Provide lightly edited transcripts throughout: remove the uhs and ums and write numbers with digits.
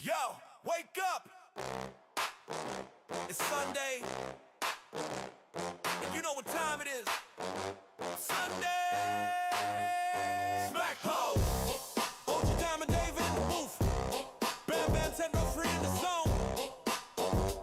Yo, wake up! It's Sunday, and you know what time it is. Sunday! Smack ho! Hold your diamond, David. Oof. Bam, bam, 10 no free in the zone.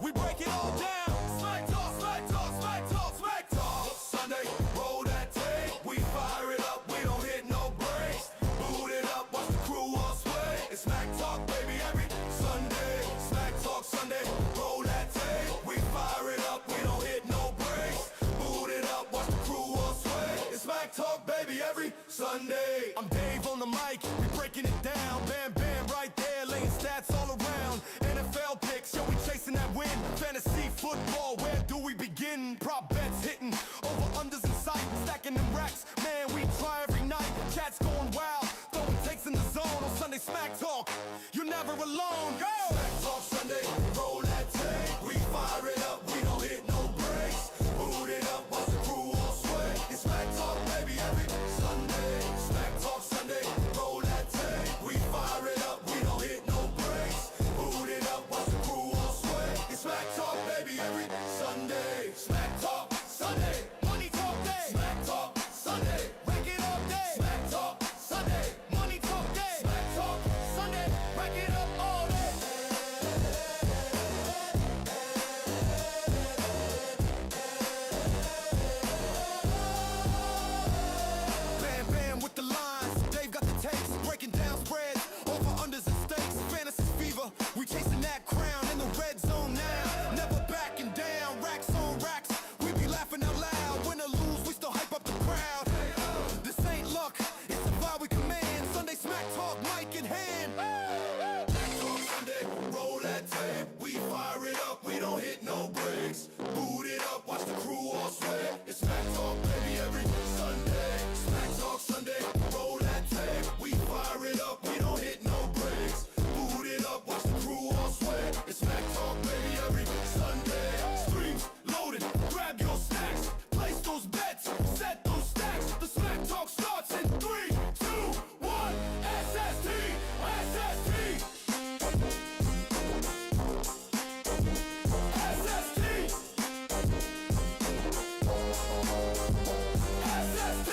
We break it all down. Smack talk, smack talk, smack talk, smack talk. Sunday, roll that tape. We fire it up, we don't hit no breaks. Boot it up, watch the crew all sway. It's smack talk, baby, every Sunday. Smack talk Sunday, roll that tape. We fire it up, we don't hit no breaks. Boot it up, watch the crew all sway. It's smack talk, baby, every Sunday. I'm Dave on the mic, we breaking it down. Bam, bam, right there, laying stats all around. NFL picks, yo, we chasing that win. Fantasy football, where do we begin? Prop bets hitting, over unders in sight, stacking them racks. Man, we try every night. Cats going wild, throwing takes in the zone. On Sunday Smack Talk, you're never alone. Go! Smack Talk Sunday, roll that tape. We fire it up, we don't hit no breaks. Boot it up, watch the crew all sway. It's Smack Talk, baby, every Sunday. Smack Talk Sunday, roll that tape. We fire it up, we don't hit no breaks. Boot it up, watch the crew all sway. It's Smack Talk, baby, every Sunday. Smack Talk Sunday, money talk day. Smack Talk Sunday, rack it all day. Smack Talk Sunday, money talk day. Smack Talk Sunday, rack it up all day. Bam, bam with the lines. Dave got the takes, breaking down spreads, over unders and stakes. Fantasy fever, we chasing that crown in the red zone now. Never backing down, racks on racks. We be laughing out loud. Win or lose, we still hype up the crowd. This ain't luck, it's the vibe we command. Sunday Smack Talk, mic in hand. Smack Talk Sunday, roll that tape. We fire it up, we don't hit no breaks. Boot it up, watch the crew all sway. It's Smack Talk, baby, every Sunday. Smack Talk Sunday, roll that tape. We fire it up, we don't hit no breaks. Boot it up, watch the crew all sway. It's Smack Talk, baby, every Sunday. Streams loaded, grab your snacks. Place those bets, set those stacks. The Smack Talk starts in 3, 2, 1. SST, SST. SST. SST.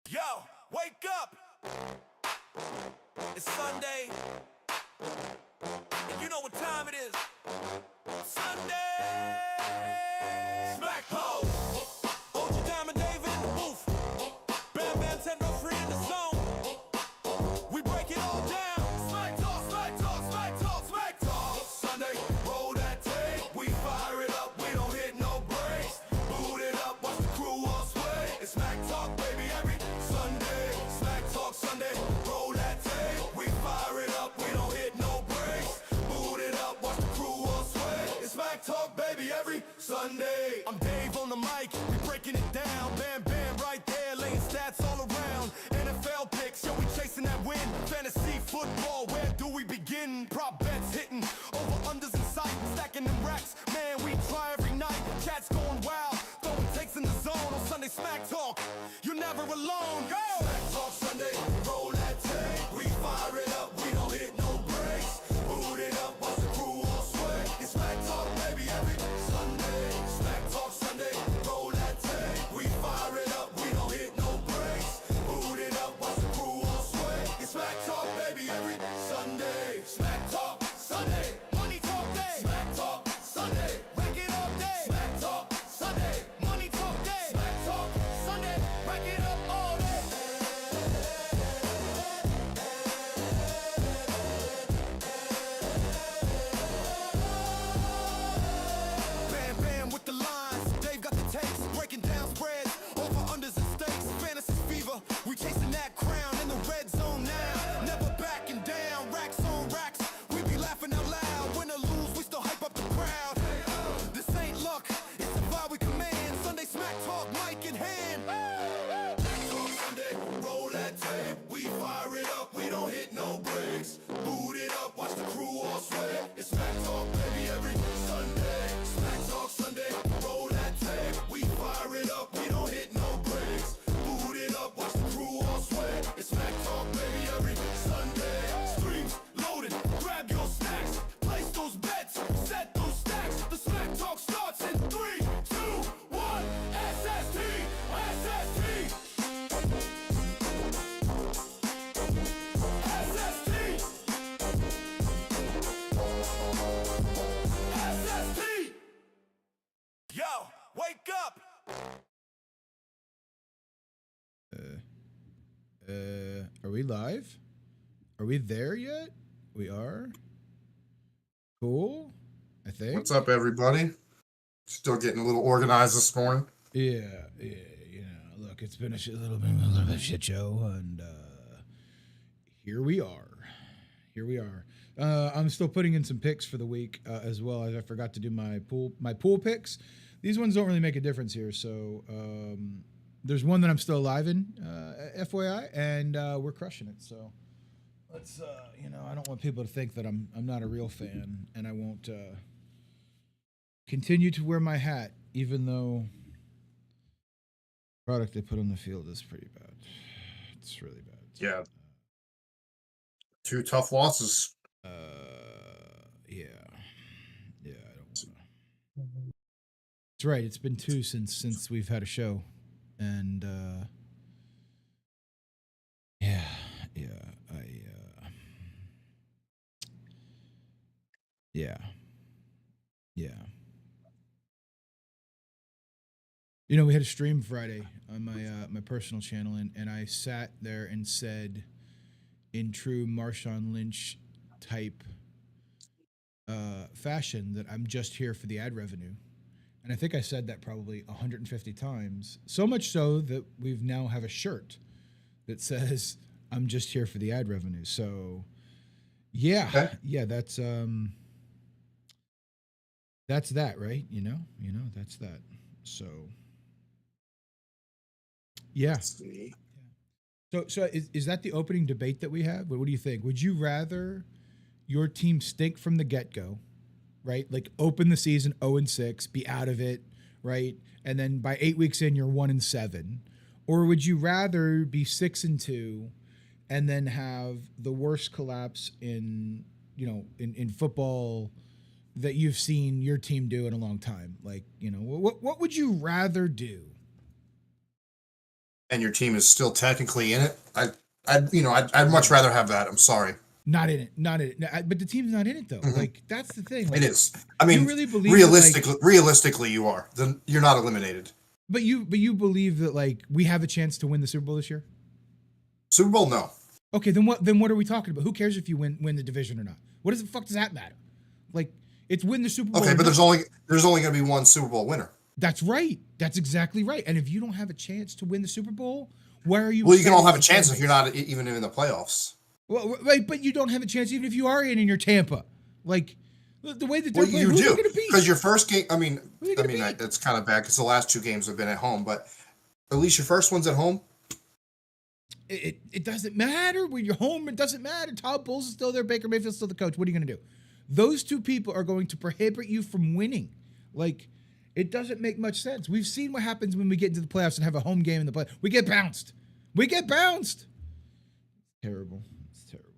Yo, wake up! It's Sunday, and you know what time it is. Sunday! Smack ho! Hold your diamond, David. Oof. Bam, bam, 10 no free in the zone. We break it all down. Smack talk, smack talk, smack talk, smack talk. Sunday, roll that tape. We fire it up, we don't hit no breaks. Boot it up, watch the crew all sway. It's Smack Talk, baby, every Sunday. Smack Talk Sunday, roll that tape. We fire it up, we don't hit no breaks. Boot it up, watch the crew all sway. It's Smack Talk, baby, every Sunday. I'm Dave on the mic, we breaking it down. Bam, bam, right there, laying stats all around. NFL picks, yo, we chasing that win. Fantasy football, where do we begin? Prop bets hitting, over unders in sight, stacking them racks. Man, we try every night. Cats going wild, throwing takes in the zone. On Sunday Smack Talk, you're never alone. Go! Smack Talk Sunday, roll that tape. We fire it up, we don't hit no breaks. Boot it up, watch the crew all sway. It's Smack Talk, baby, every Sunday. Smack Talk Sunday, roll that tape. We fire Are we live? Are we there yet? We are. Cool. I think. What's up, everybody? Still getting a little organized this morning. Yeah. Look, it's been a little bit of a shit show, and here we are. I'm still putting in some picks for the week as well. As I forgot to do my pool picks. These ones don't really make a difference here. So there's one that I'm still alive in, FYI, and we're crushing it. So let's, I don't want people to think that I'm not a real fan, and I won't continue to wear my hat, even though the product they put on the field is pretty bad. It's really bad. Yeah. 2 tough losses. Yeah, I don't want to. That's right. It's been 2 since we've had a show, and yeah. We had a stream Friday on my personal channel, and I sat there and said, in true Marshawn Lynch type fashion, that I'm just here for the ad revenue. And I think I said that probably 150 times, so much so that we've now have a shirt that says, I'm just here for the ad revenue. So yeah, Okay. yeah, that's that, right? That's that. So yeah. Let's see. So is that the opening debate that we have? What do you think? Would you rather your team stink from the get-go, right? Like open the season 0-6, be out of it, right? And then by 8 weeks in, you're 1-7, or would you rather be 6-2 and then have the worst collapse in football that you've seen your team do in a long time? Like, what would you rather do? And your team is still technically in it. I'd much rather have that. I'm sorry. Not in it. But the team's not in it though. Mm-hmm. Like that's the thing. Like, it is. I mean, you really believe realistically, you are. Then you're not eliminated. But you believe that like we have a chance to win the Super Bowl this year? Super Bowl, no. Okay, then what are we talking about? Who cares if you win the division or not? What does the fuck does that matter? Like it's win the Super Bowl. Okay, but there's only going to be one Super Bowl winner. That's right. That's exactly right. And if you don't have a chance to win the Super Bowl, why are you? Well, you can all have a chance if you're not even in the playoffs. Well, right, but you don't have a chance even if you are in your Tampa. Like the way that they're playing, you who's do going to beat? because your first game. That's kind of bad because the last 2 games have been at home, but at least your first one's at home. It doesn't matter when you're home. It doesn't matter. Todd Bowles is still there. Baker Mayfield's still the coach. What are you going to do? Those 2 people are going to prohibit you from winning. Like, it doesn't make much sense. We've seen what happens when we get into the playoffs and have a home game in the play. We get bounced. Terrible. It's terrible.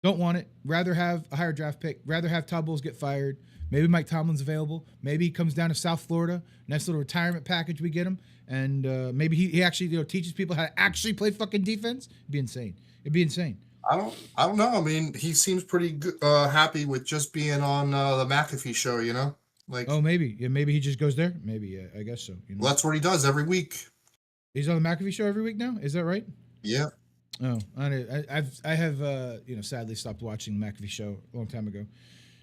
Don't want it. Rather have a higher draft pick. Rather have Todd Bowles get fired. Maybe Mike Tomlin's available. Maybe he comes down to South Florida. Nice little retirement package we get him. And maybe he actually teaches people how to actually play fucking defense. It'd be insane. I don't know. I mean, he seems pretty good, happy with just being on the McAfee show. Like. Oh, maybe. Yeah, maybe he just goes there. Maybe. I guess so. Well, that's what he does every week. He's on the McAfee show every week now. Is that right? Yeah. Oh, I have sadly stopped watching the McAfee show a long time ago.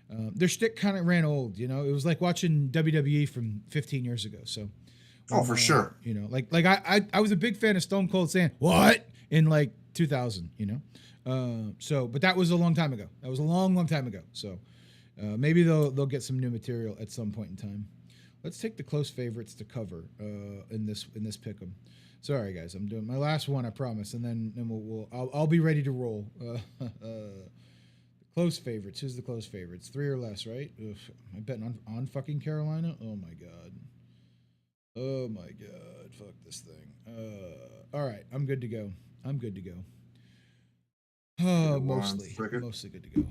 Their shtick kind of ran old. It was like watching WWE from 15 years ago. So. For sure. I was a big fan of Stone Cold saying "what" in like 2000. But that was a long time ago. That was a long time ago. So maybe they'll get some new material at some point in time. Let's take the close favorites to cover in this pick'em. Sorry guys, I'm doing my last one, I promise, and then I'll be ready to roll. Close favorites. Who's the close favorites? 3 or less, right? Ugh, am I betting on fucking Carolina? Oh my god. Fuck this thing. All right, I'm good to go. Mostly good to go.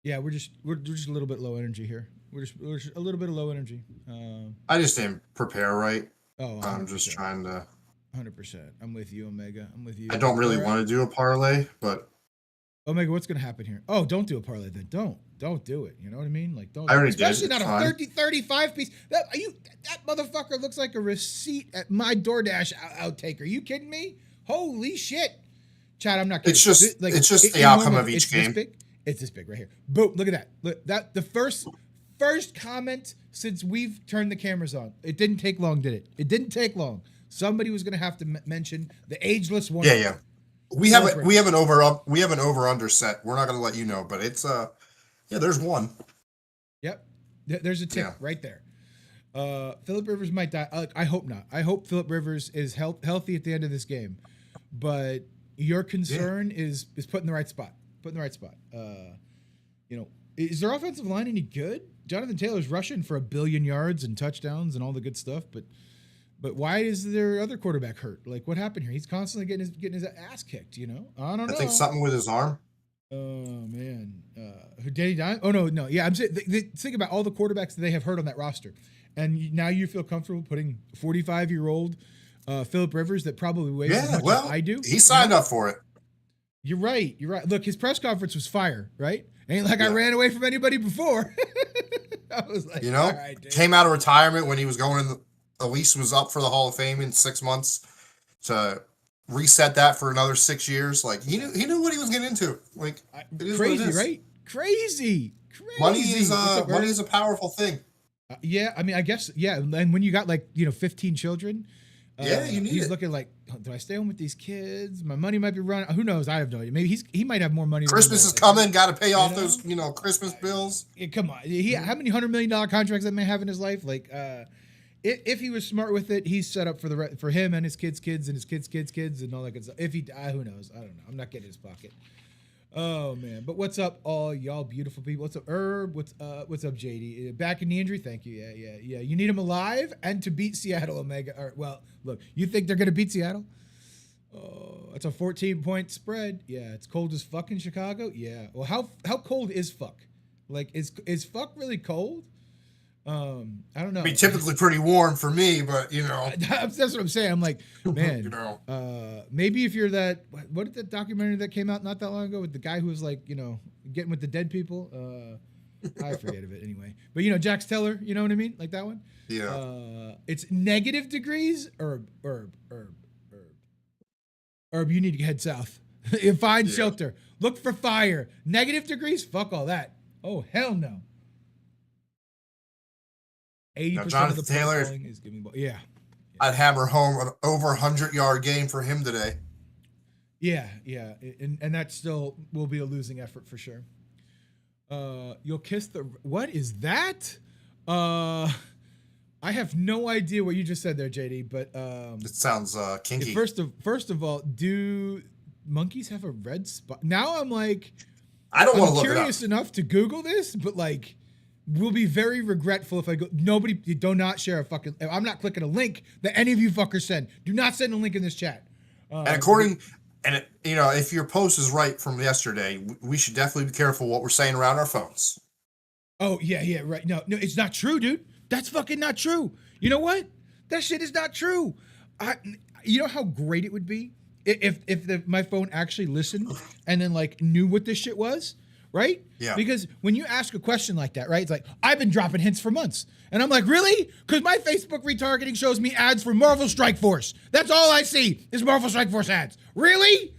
Yeah, we're just a little bit low energy here. We're just a little bit of low energy. I just didn't prepare right. Oh, I'm just trying to. 100%. I'm with you, Omega. I'm with you. I don't really want to do a parlay, but Omega, what's going to happen here? Oh, don't do a parlay then. Don't do it. You know what I mean? Like, don't. I already Especially did. not It's a fine. 35 piece. That motherfucker looks like a receipt at my DoorDash outtake. Are you kidding me? Holy shit. Chad, I'm not kidding. It's just the in outcome normal, of each it's this game. big. It's this big right here. Boom, look at that. Look, that the first comment since we've turned the cameras on. It didn't take long, did it? It didn't take long. Somebody was going to have to mention the ageless one. Yeah. We have an over under set. We're not going to let you know, but it's there's one. Yep. There's a tip right there. Phillip Rivers might die. I hope not. I hope Phillip Rivers is healthy at the end of this game. But your concern is put in the right spot. Put in the right spot. Is their offensive line any good? Jonathan Taylor's rushing for 1 billion yards and touchdowns and all the good stuff, but why is their other quarterback hurt? Like, what happened here? He's constantly getting his ass kicked. I don't know. I think something with his arm. Oh man, did he die? Oh no. Yeah, I'm saying think about all the quarterbacks that they have hurt on that roster, and now you feel comfortable putting 45-year-old Phillip Rivers that probably weighs as much as I do. He signed up for it. You're right. Look, his press conference was fire, right? Ain't like I ran away from anybody before. I was like, all right, dude. Came out of retirement when he was going in. At least was up for the Hall of Fame in 6 months to reset that for another 6 years. Like he knew what he was getting into. Like crazy, right? Crazy. Money is a powerful thing. Yeah, I mean, I guess and when you got 15 children, you need he's it. looking like, do I stay home with these kids? My money might be running. Who knows? I have no idea. Maybe he might have more money. Christmas is coming. Got to pay off those Christmas bills. Come on, how many $100 million contracts that may have in his life? Like, if he was smart with it, he's set up for him and his kids' and his kids' and all that good stuff. If he die, who knows? I don't know. I'm not getting his pocket. Oh man, but what's up, all y'all beautiful people? What's up, Herb? What's up, JD? Back in the injury? Thank you. Yeah. You need him alive and to beat Seattle, Omega. All right, well, look, you think they're gonna beat Seattle? Oh, it's a 14-point spread. Yeah, it's cold as fuck in Chicago. Yeah. Well, how cold is fuck? Like, is fuck really cold? I don't know. Be typically pretty warm for me, but that's what I'm saying. I'm like, man, maybe if you're that, what did that documentary that came out not that long ago with the guy who was like, getting with the dead people? I forget of it anyway. But Jax Teller, you know what I mean? Like that one? Yeah. It's negative degrees. Herb, you need to head south. Find shelter. Look for fire. Negative degrees? Fuck all that. Oh, hell no. 80% of the Taylor is giving. Yeah. I'd hammer home an over 100-yard game for him today. Yeah, and that still will be a losing effort for sure. You'll kiss the. What is that? I have no idea what you just said there, JD. But it sounds kinky. First of all, do monkeys have a red spot? Now I'm like, I don't want to look it up. I'm curious enough to Google this, but like. We'll be very regretful if I go. Nobody, do not share a fucking. I'm not clicking a link that any of you fuckers send. Do not send a link in this chat. If your post is right from yesterday, we should definitely be careful what we're saying around our phones. Oh yeah, right. No, it's not true, dude. That's fucking not true. You know what? That shit is not true. You know how great it would be if my phone actually listened and then knew what this shit was. Right? Yeah. Because when you ask a question like that, right? It's like, I've been dropping hints for months. And I'm like, really? Because my Facebook retargeting shows me ads for Marvel Strike Force. That's all I see is Marvel Strike Force ads. Really?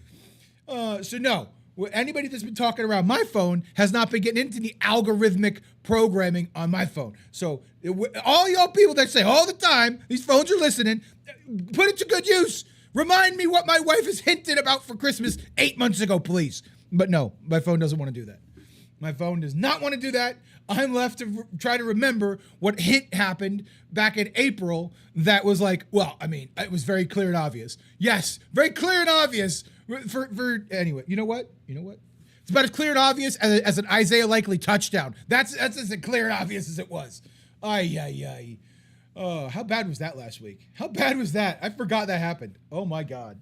So no. Anybody that's been talking around my phone has not been getting into the algorithmic programming on my phone. So all y'all people that say all the time, these phones are listening, put it to good use. Remind me what my wife has hinted about for Christmas 8 months ago, please. But no, my phone doesn't want to do that. My phone does not want to do that. I'm left to try to remember what hint happened back in April that was like, well, I mean, it was very clear and obvious. Yes, very clear and obvious. For anyway, you know what? It's about as clear and obvious as an Isaiah Likely touchdown. That's as clear and obvious as it was. Ay. Oh, how bad was that last week? How bad was that? I forgot that happened. Oh my God.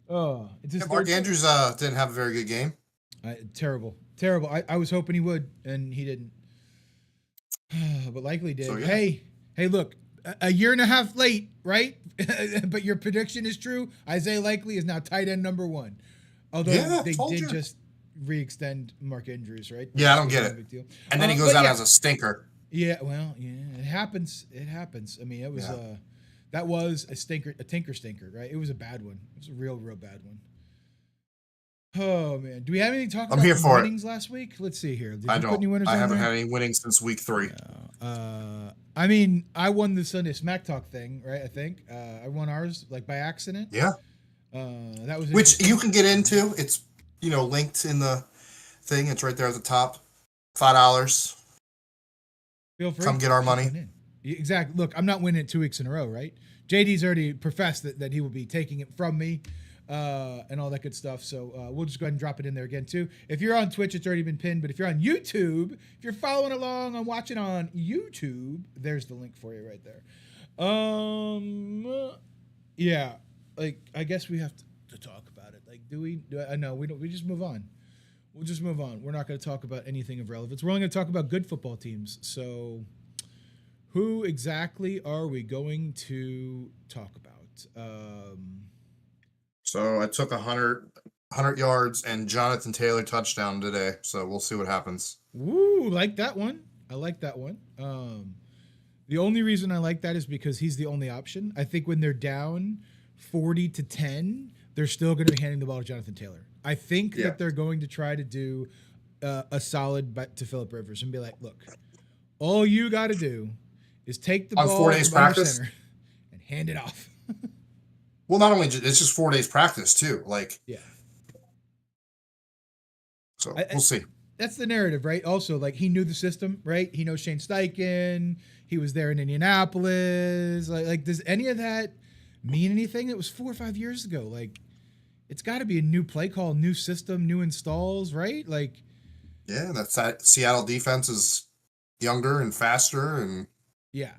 Oh, Mark Andrews didn't have a very good game. Terrible. I was hoping he would, and he didn't. But Likely did. So, yeah. Hey, look, a year and a half late, right? But your prediction is true. Isaiah Likely is now tight end number 1. Although re-extend Mark Andrews, right? Yeah, I don't It's get not a it. big deal. And then he goes but out yeah. as a stinker. Yeah, well, yeah, it happens. It happens. I mean, it was Yeah. that was a stinker, a tinker stinker, right? It was a bad one. It was a real bad one. Oh man, do we have any talk I'm about here some for it. winnings last week? Let's see here. Did I you put don't. any winners I on haven't there? had any winnings since week 3. I mean, I won the Sunday Smack Talk thing, right? I think I won ours like by accident. Yeah. That was Which interesting. you can get into. It's linked in the thing. It's right there at the top. $5. Feel free. Come get our Jump money. on in. Exactly. Look, I'm not winning it 2 weeks in a row, right? JD's already professed that he will be taking it from me and all that good stuff. So we'll just go ahead and drop it in there again, too. If you're on Twitch, it's already been pinned. But if you're on YouTube, if you're following along and watching on YouTube, there's the link for you right there. Yeah. Like, I guess we have to talk about it. Like, do we? No, we don't. We just move on. We'll just move on. We're not going to talk about anything of relevance. We're only going to talk about good football teams. So, who exactly are we going to talk about? So I took 100 yards and Jonathan Taylor touchdown today. So we'll see what happens. Woo, like that one. I like that one. The only reason I like that is because he's the only option. I think when they're down 40-10, they're still going to be handing the ball to Jonathan Taylor. I think that they're going to try to do a solid bet to Phillip Rivers and be like, look, all you got to do is take the On ball 4 days from under practice? center and hand it off. Well, not only it's just 4 days practice too. Like, Yeah. so we'll see. That's the narrative, right? Also, like he knew the system, right? He knows Shane Steichen. He was there in Indianapolis. Like does any of that mean anything? It was 4 or 5 years ago. Like, it's got to be a new play call, new system, new installs, right? Like, Yeah, that Seattle defense is younger and faster, and yeah.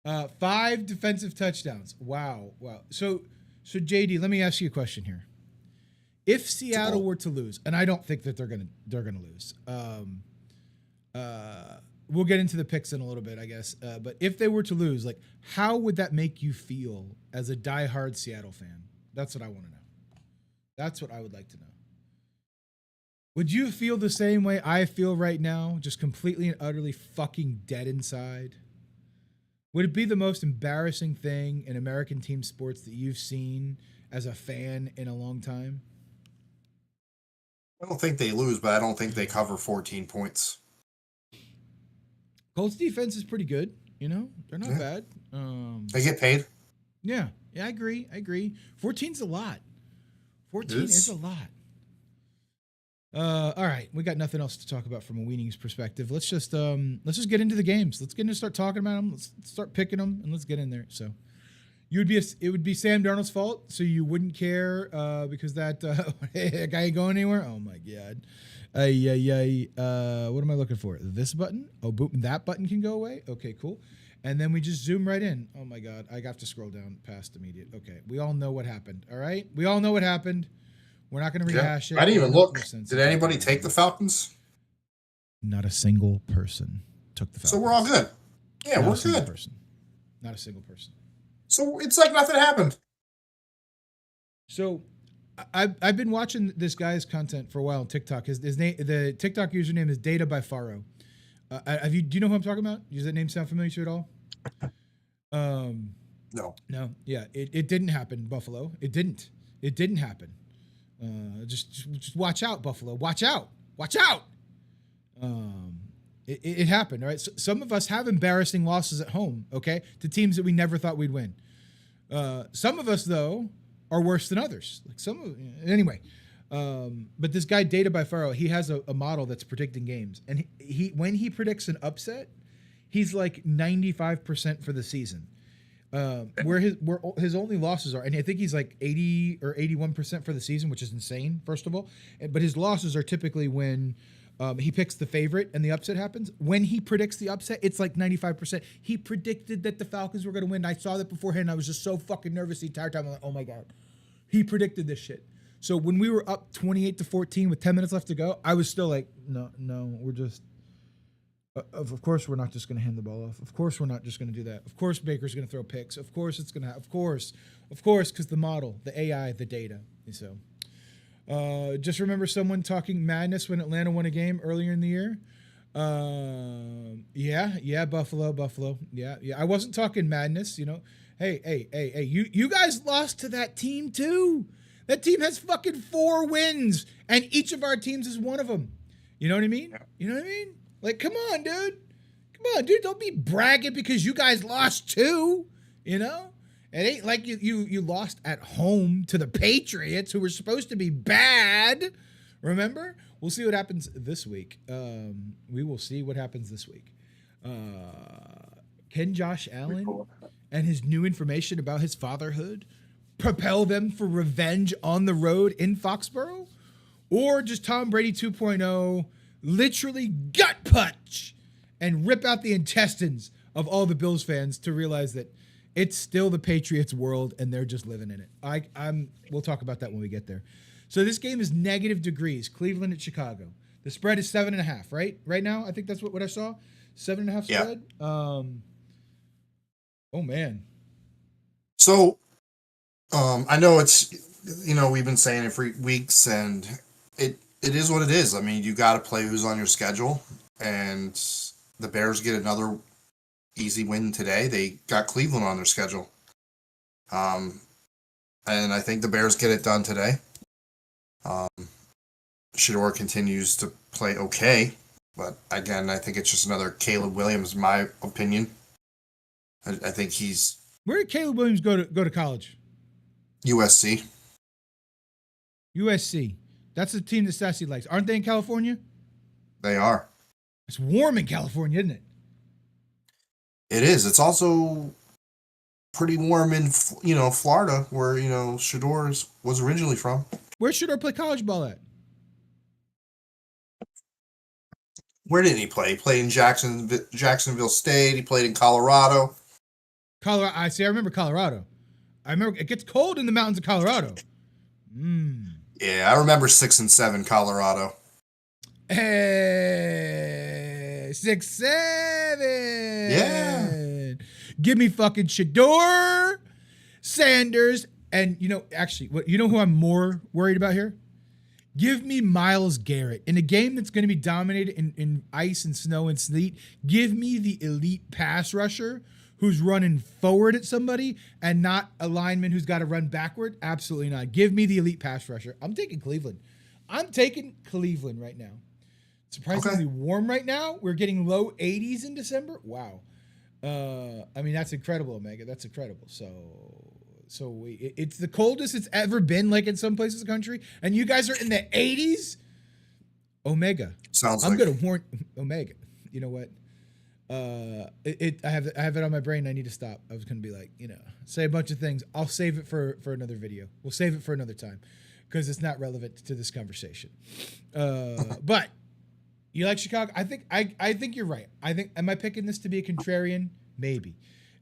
5 defensive touchdowns. Wow. So JD, let me ask you a question here. If Seattle were to lose, and I don't think that they're gonna lose. We'll get into the picks in a little bit, I guess. But if they were to lose, like, how would that make you feel as a diehard Seattle fan? That's what I want to know. That's what I would like to know. Would you feel the same way I feel right now, just completely and utterly fucking dead inside? Would it be the most embarrassing thing in American team sports that you've seen as a fan in a long time? I don't think they lose, but I don't think they cover 14 points. Colts defense is pretty good. You know, they're not bad. They get paid. Yeah, I agree. 14's a lot. 14 is a lot. All right, we got nothing else to talk about from a Weenies perspective. Let's just get into the games. Let's get into start talking about them. Let's start picking them, and let's get in there. So, it would be Sam Darnold's fault, so you wouldn't care because that guy ain't going anywhere. Oh my god. What am I looking for? This button? Oh, boop, that button can go away. Okay, cool. And then we just zoom right in. Oh my god, I have to scroll down past immediate. Okay, we all know what happened. All right, we all know what happened. We're not going to rehash it. I didn't even look. No sense Did in anybody talking take about the it. Falcons? Not a single person took the Falcons. So we're all good. Yeah, Not we're a single good. person. Not a single person. So it's like nothing happened. So I've been watching this guy's content for a while on TikTok. His name, the TikTok username is Data by Faro. Do you know who I'm talking about? Does that name sound familiar to you at all? No. Yeah, it didn't happen, Buffalo. It didn't happen. Just watch out, Buffalo. Watch out. It happened, all right? So some of us have embarrassing losses at home, okay, to teams that we never thought we'd win. Some of us, though, are worse than others. Anyway. But this guy, Data by Faro, he has a model that's predicting games, and he when he predicts an upset, he's like 95% for the season. Where his only losses are, and I think he's like 80 or 81% for the season, which is insane, first of all. But his losses are typically when he picks the favorite and the upset happens. When he predicts the upset, it's like 95%. He predicted that the Falcons were going to win. I saw that beforehand, and I was just so fucking nervous the entire time. I'm like, oh my God. He predicted this shit. So when we were up 28-14 with 10 minutes left to go, I was still like, no, we're just... Of course, we're not just going to hand the ball off. Of course, we're not just going to do that. Of course, Baker's going to throw picks. Of course, it's going to. Of course, because the model, the AI, the data. So, Just remember someone talking madness when Atlanta won a game earlier in the year. Yeah, Buffalo. Yeah. I wasn't talking madness, you know. Hey, you guys lost to that team too. That team has fucking 4 wins, and each of our teams is one of them. You know what I mean? You know what I mean? Like, come on, dude. Come on, dude. Don't be bragging because you guys lost too. You know? It ain't like you lost at home to the Patriots, who were supposed to be bad. Remember? We'll see what happens this week. We will see what happens this week. Can Josh Allen and his new information about his fatherhood propel them for revenge on the road in Foxborough? Or just Tom Brady 2.0 literally gut punch and rip out the intestines of all the Bills fans to realize that it's still the Patriots world and they're just living in it. We'll talk about that when we get there. So this game is negative degrees, Cleveland at Chicago. The spread is 7.5, right? Right now, I think that's what I saw. 7.5 spread. Oh man. So, I know it's, we've been saying it for weeks, and it is what it is. I mean, you got to play who's on your schedule, and the Bears get another easy win today. They got Cleveland on their schedule. And I think the Bears get it done today. Shador continues to play okay, but again, I think it's just another Caleb Williams, in my opinion. I think he's Where did Caleb Williams go to college? USC. USC. That's the team that Sassy likes. Aren't they in California? They are. It's warm in California, isn't it? It is. It's also pretty warm in Florida, where Shador was originally from. Where should I play college ball at? Where did he play? He played in Jacksonville State. He played in Colorado. Colorado. I remember Colorado. I remember it gets cold in the mountains of Colorado. Yeah, I remember 6 and 7 Colorado. Hey, 6-7. Yeah. Give me fucking Shador, Sanders, and actually, who I'm more worried about here? Give me Myles Garrett. In a game that's going to be dominated in ice and snow and sleet, give me the elite pass rusher who's running forward at somebody and not a lineman who's got to run backward. Absolutely not. Give me the elite pass rusher. I'm taking Cleveland. I'm taking Cleveland right now. Surprisingly warm right now. We're getting low 80s in December. Wow. I mean, that's incredible, Omega. That's incredible. It's the coldest it's ever been, like in some places in the country, and you guys are in the 80s. Omega. I'm gonna warn Omega. You know what? I have it on my brain. I need to stop. I was gonna be like, say a bunch of things. I'll save it for another video. We'll save it for another time because it's not relevant to this conversation. But you like Chicago? I think you're right. Am I picking this to be a contrarian? Maybe.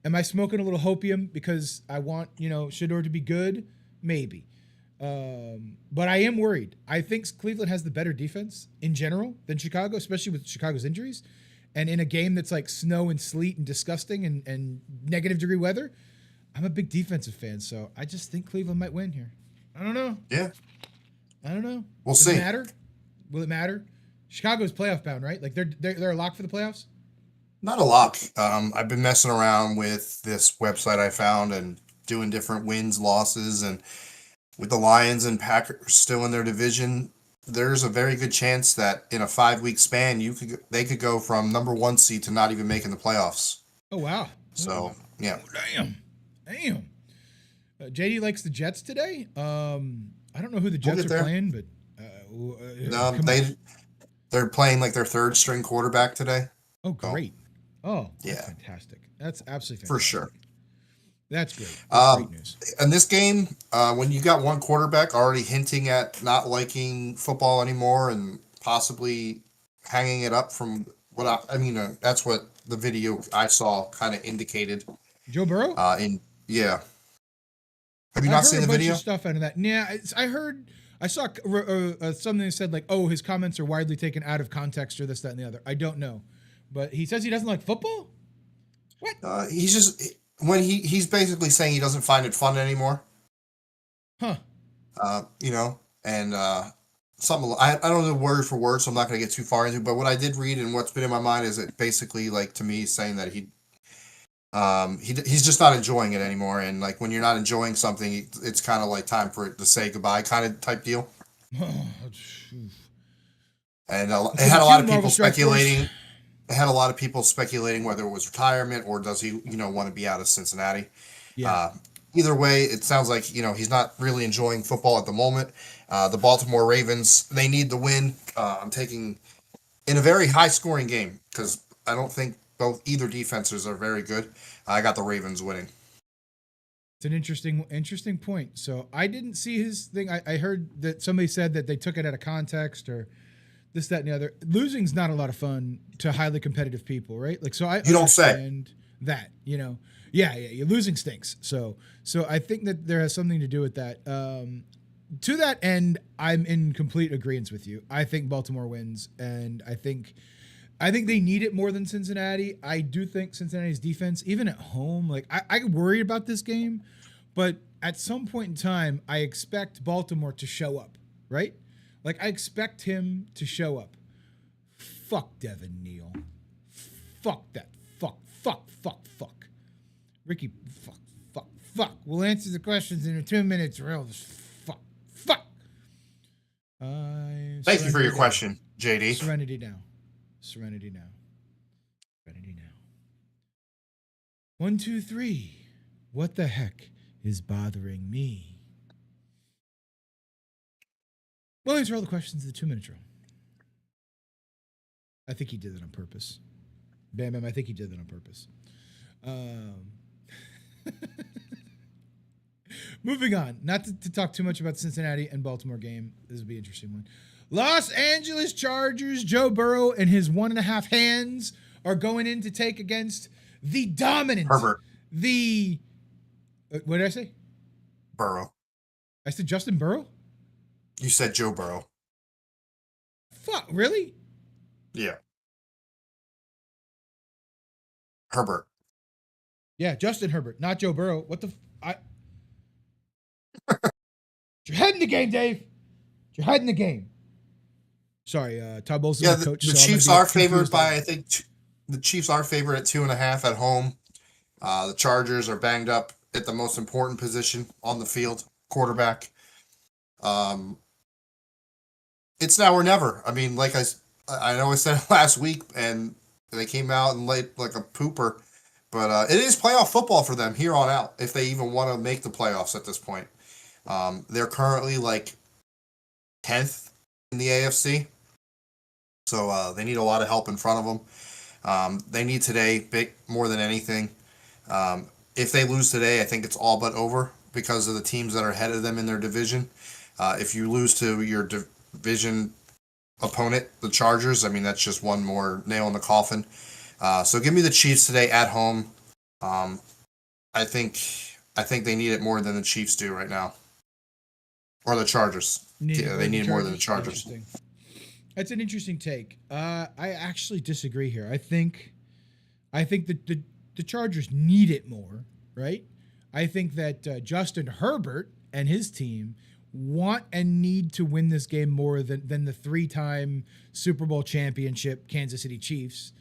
Am I smoking a little hopium because I want, Shador to be good? Maybe. But I am worried. I think Cleveland has the better defense in general than Chicago, especially with Chicago's injuries. And in a game that's like snow and sleet and disgusting and negative degree weather, I'm a big defensive fan. So I just think Cleveland might win here. I don't know. Yeah. I don't know. We'll see. Does it matter? Will it matter? Chicago's playoff bound, right? Like they're a lock for the playoffs? Not a lock. I've been messing around with this website I found and doing different wins, losses, and with the Lions and Packers still in their division, there's a very good chance that in a 5-week span they could go from number 1 seed to not even making the playoffs. Oh wow! So yeah. Oh, damn. JD likes the Jets today. I don't know who the Jets are playing, but no, they're playing like their 3rd string quarterback today. Oh great! Oh yeah, that's fantastic. That's absolutely fantastic. For sure. That's great. That's great news. In this game, when you got one quarterback already hinting at not liking football anymore and possibly hanging it up from what that's what the video I saw kind of indicated. Joe Burrow? Have you not seen the video? Of stuff out of that. Yeah, I saw something that said like, oh, his comments are widely taken out of context or this, that, and the other. I don't know. But he says he doesn't like football? What? He's just... When he's basically saying he doesn't find it fun anymore. Huh. and something I don't know word for word, so I'm not going to get too far into. But what I did read and what's been in my mind is it basically like to me saying that he's just not enjoying it anymore, and like when you're not enjoying something, it's kind of like time for it to say goodbye, kind of type deal. And it had a lot of people speculating. It had a lot of people speculating whether it was retirement or does he, want to be out of Cincinnati. Yeah. Either way, it sounds like he's not really enjoying football at the moment. The Baltimore Ravens, they need the win. I'm taking in a very high scoring game because I don't think either defenses are very good. I got the Ravens winning. It's an interesting point. So I didn't see his thing. I heard that somebody said that they took it out of context or this, that, and the other. Losing's not a lot of fun to highly competitive people, right? Like, so I you don't say understand that, yeah, losing stinks. So I think that there has something to do with that. To that end, I'm in complete agreement with you. I think Baltimore wins, and I think they need it more than Cincinnati. I do think Cincinnati's defense, even at home, like I worry about this game, but at some point in time, I expect Baltimore to show up, right? Like I expect him to show up. Fuck Devin Neal. Fuck that. Fuck. Ricky, fuck. We'll answer the questions in 2 minutes or else fuck. Thank you for your question, JD. Serenity now. 1, 2, 3. What the heck is bothering me? We'll answer all the questions in the 2-minute drill. I think he did it on purpose. Bam, I think he did that on purpose. Moving on, not to talk too much about the Cincinnati and Baltimore game. This will be an interesting one. Los Angeles Chargers, Joe Burrow and his 1.5 hands are going in to take against the dominant Herbert. What did I say? Burrow. I said Justin Burrow? You said Joe Burrow. Fuck, really? Yeah. Herbert. Yeah, Justin Herbert, not Joe Burrow. What the Get your head in the game, Dave. Get your head in the game. Sorry, Todd Bowles is the coach. The Chiefs are favored by, I think, the Chiefs are favored at 2.5 at home. The Chargers are banged up at the most important position on the field, quarterback. It's now or never. I mean, like I know I said it last week, and they came out and laid like a pooper. But it is playoff football for them here on out, if they even want to make the playoffs at this point. They're currently like 10th in the AFC. So they need a lot of help in front of them. They need today more than anything. If they lose today, I think it's all but over because of the teams that are ahead of them in their division. If you lose to your division opponent, the Chargers, I mean, that's just one more nail in the coffin. So give me the Chiefs today at home. I think they need it more than the Chiefs do right now. Or the Chargers. They need it more than the Chargers. That's an interesting take. I actually disagree here. I think that the Chargers need it more, right? I think that Justin Herbert and his team want and need to win this game more than the 3-time Super Bowl championship Kansas City Chiefs.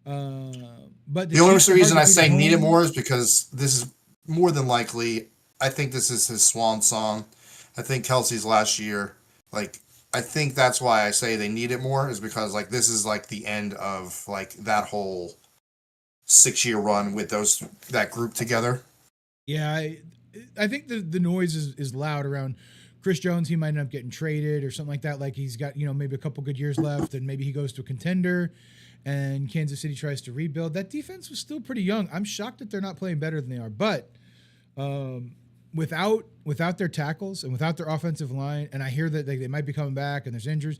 But the only reason I say need it more is because this is more than likely, I think this is his swan song. I think Kelsey's last year. Like, I think that's why I say they need it more, is because like this is like the end of like that whole 6-year run with that group together. Yeah, I think the noise is loud around Chris Jones. He might end up getting traded or something like that. Like he's got, maybe a couple good years left, and maybe he goes to a contender and Kansas City tries to rebuild. That defense was still pretty young. I'm shocked that they're not playing better than they are. But without their tackles and without their offensive line, and I hear that they might be coming back and there's injuries,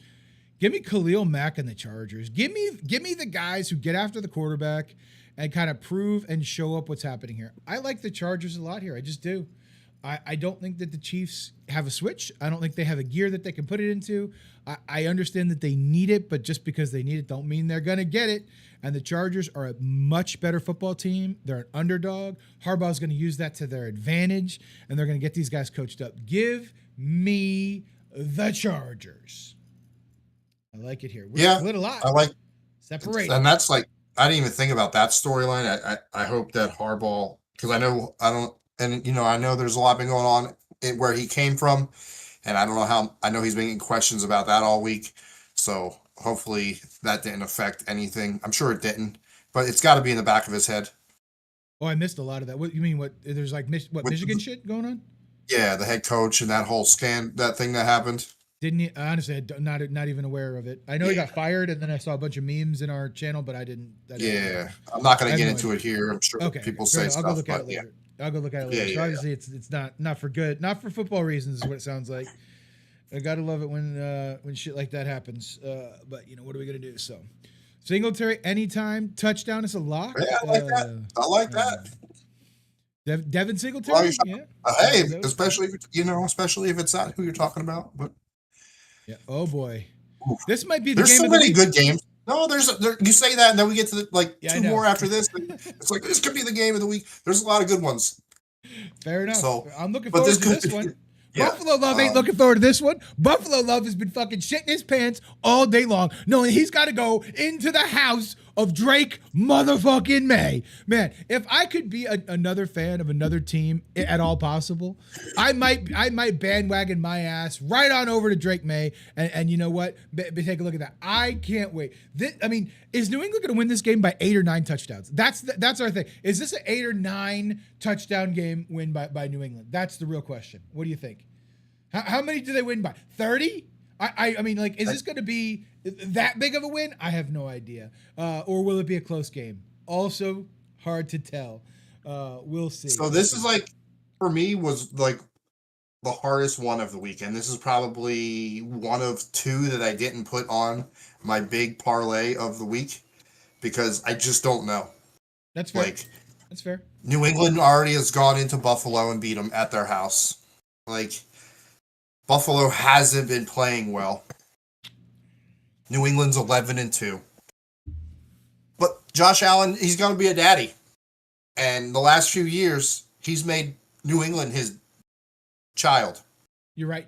give me Khalil Mack and the Chargers. Give me the guys who get after the quarterback and kind of prove and show up what's happening here. I like the Chargers a lot here. I just do. I don't think that the Chiefs have a switch. I don't think they have a gear that they can put it into. I understand that they need it, but just because they need it don't mean they're going to get it. And the Chargers are a much better football team. They're an underdog. Harbaugh's going to use that to their advantage, and they're going to get these guys coached up. Give me the Chargers. I like it here. We're Yeah, split a lot. I like, Separate. and that's like I didn't even think about that storyline. I hope that Harbaugh, because I know I don't, and I know there's a lot been going on where he came from, and I don't know how. I know he's been getting questions about that all week, so hopefully that didn't affect anything. I'm sure it didn't, but it's got to be in the back of his head. Oh, I missed a lot of that. What you mean? What there's like With Michigan shit going on? Yeah, the head coach and that whole that thing that happened. Didn't he? Honestly, not even aware of it. I know he got fired, and then I saw a bunch of memes in our channel, but I didn't. Yeah, I'm not going to get into idea. it here. I'm sure people Fair say enough. stuff, I'll go look at but it later. I'll go look at it later. Yeah, So obviously, it's not for good, not for football reasons, is what it sounds like. I gotta love it when shit like that happens. But what are we gonna do? So, Singletary anytime touchdown is a lock. Yeah, I like that. I like that. Devin Singletary. Well, hey, especially if it's not who you're talking about. But yeah. Oh boy, this might be the there's game so of the many week. good games. No, you say that, and then we get to two more after this. It's like this could be the game of the week. There's a lot of good ones. Fair enough. So I'm looking but forward to this one. Yeah. Buffalo Love ain't looking forward to this one. Buffalo Love has been fucking shitting his pants all day long, knowing he's got to go into the house of Drake motherfucking May. Man, if I could be another fan of another team at all possible, I might bandwagon my ass right on over to Drake May. And you know what? Take a look at that. I can't wait. Is New England going to win this game by 8 or 9 touchdowns? That's our thing. Is this an 8 or 9 touchdown game win by New England? That's the real question. What do you think? How many do they win by? 30? I mean, is this going to be that big of a win? I have no idea. Or will it be a close game? Also hard to tell. We'll see. So this is for me was the hardest one of the weekend. This is probably one of 2 that I didn't put on my big parlay of the week because I just don't know. That's fair. That's fair. New England already has gone into Buffalo and beat them at their house. Buffalo hasn't been playing well. New England's 11-2. But Josh Allen, he's going to be a daddy. And the last few years, he's made New England his child. You're right.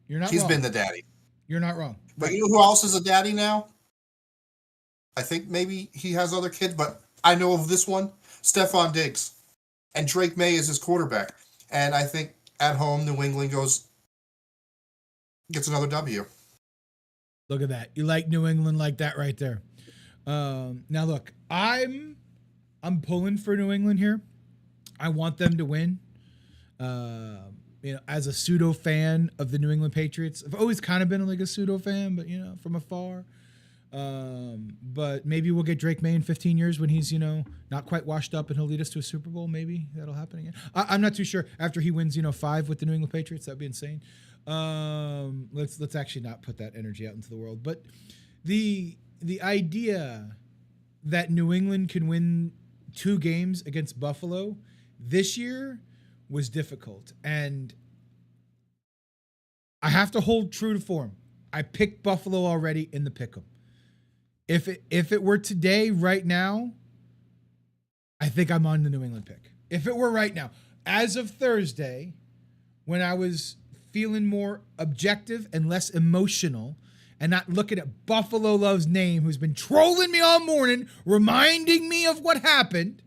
You're not wrong. He's been the daddy. You're not wrong. But you know who else is a daddy now? I think maybe he has other kids, but I know of this one, Stephon Diggs. And Drake May is his quarterback. And I think at home, New England gets another W. Look at that. You like New England like that right there. Now look, I'm pulling for New England here. I want them to win. As a pseudo fan of the New England Patriots, I've always kind of been a pseudo fan, but from afar. But maybe we'll get Drake May in 15 years when he's not quite washed up and he'll lead us to a Super Bowl. Maybe that'll happen again. I'm not too sure. After he wins 5 with the New England Patriots, that'd be insane. Let's actually not put that energy out into the world. But the idea that New England can win 2 games against Buffalo this year was difficult, and I have to hold true to form. I picked Buffalo already in the pick'em. If it were today, right now, I think I'm on the New England pick. If it were right now, as of Thursday, when I was feeling more objective and less emotional and not looking at Buffalo Love's name, who's been trolling me all morning, reminding me of what happened,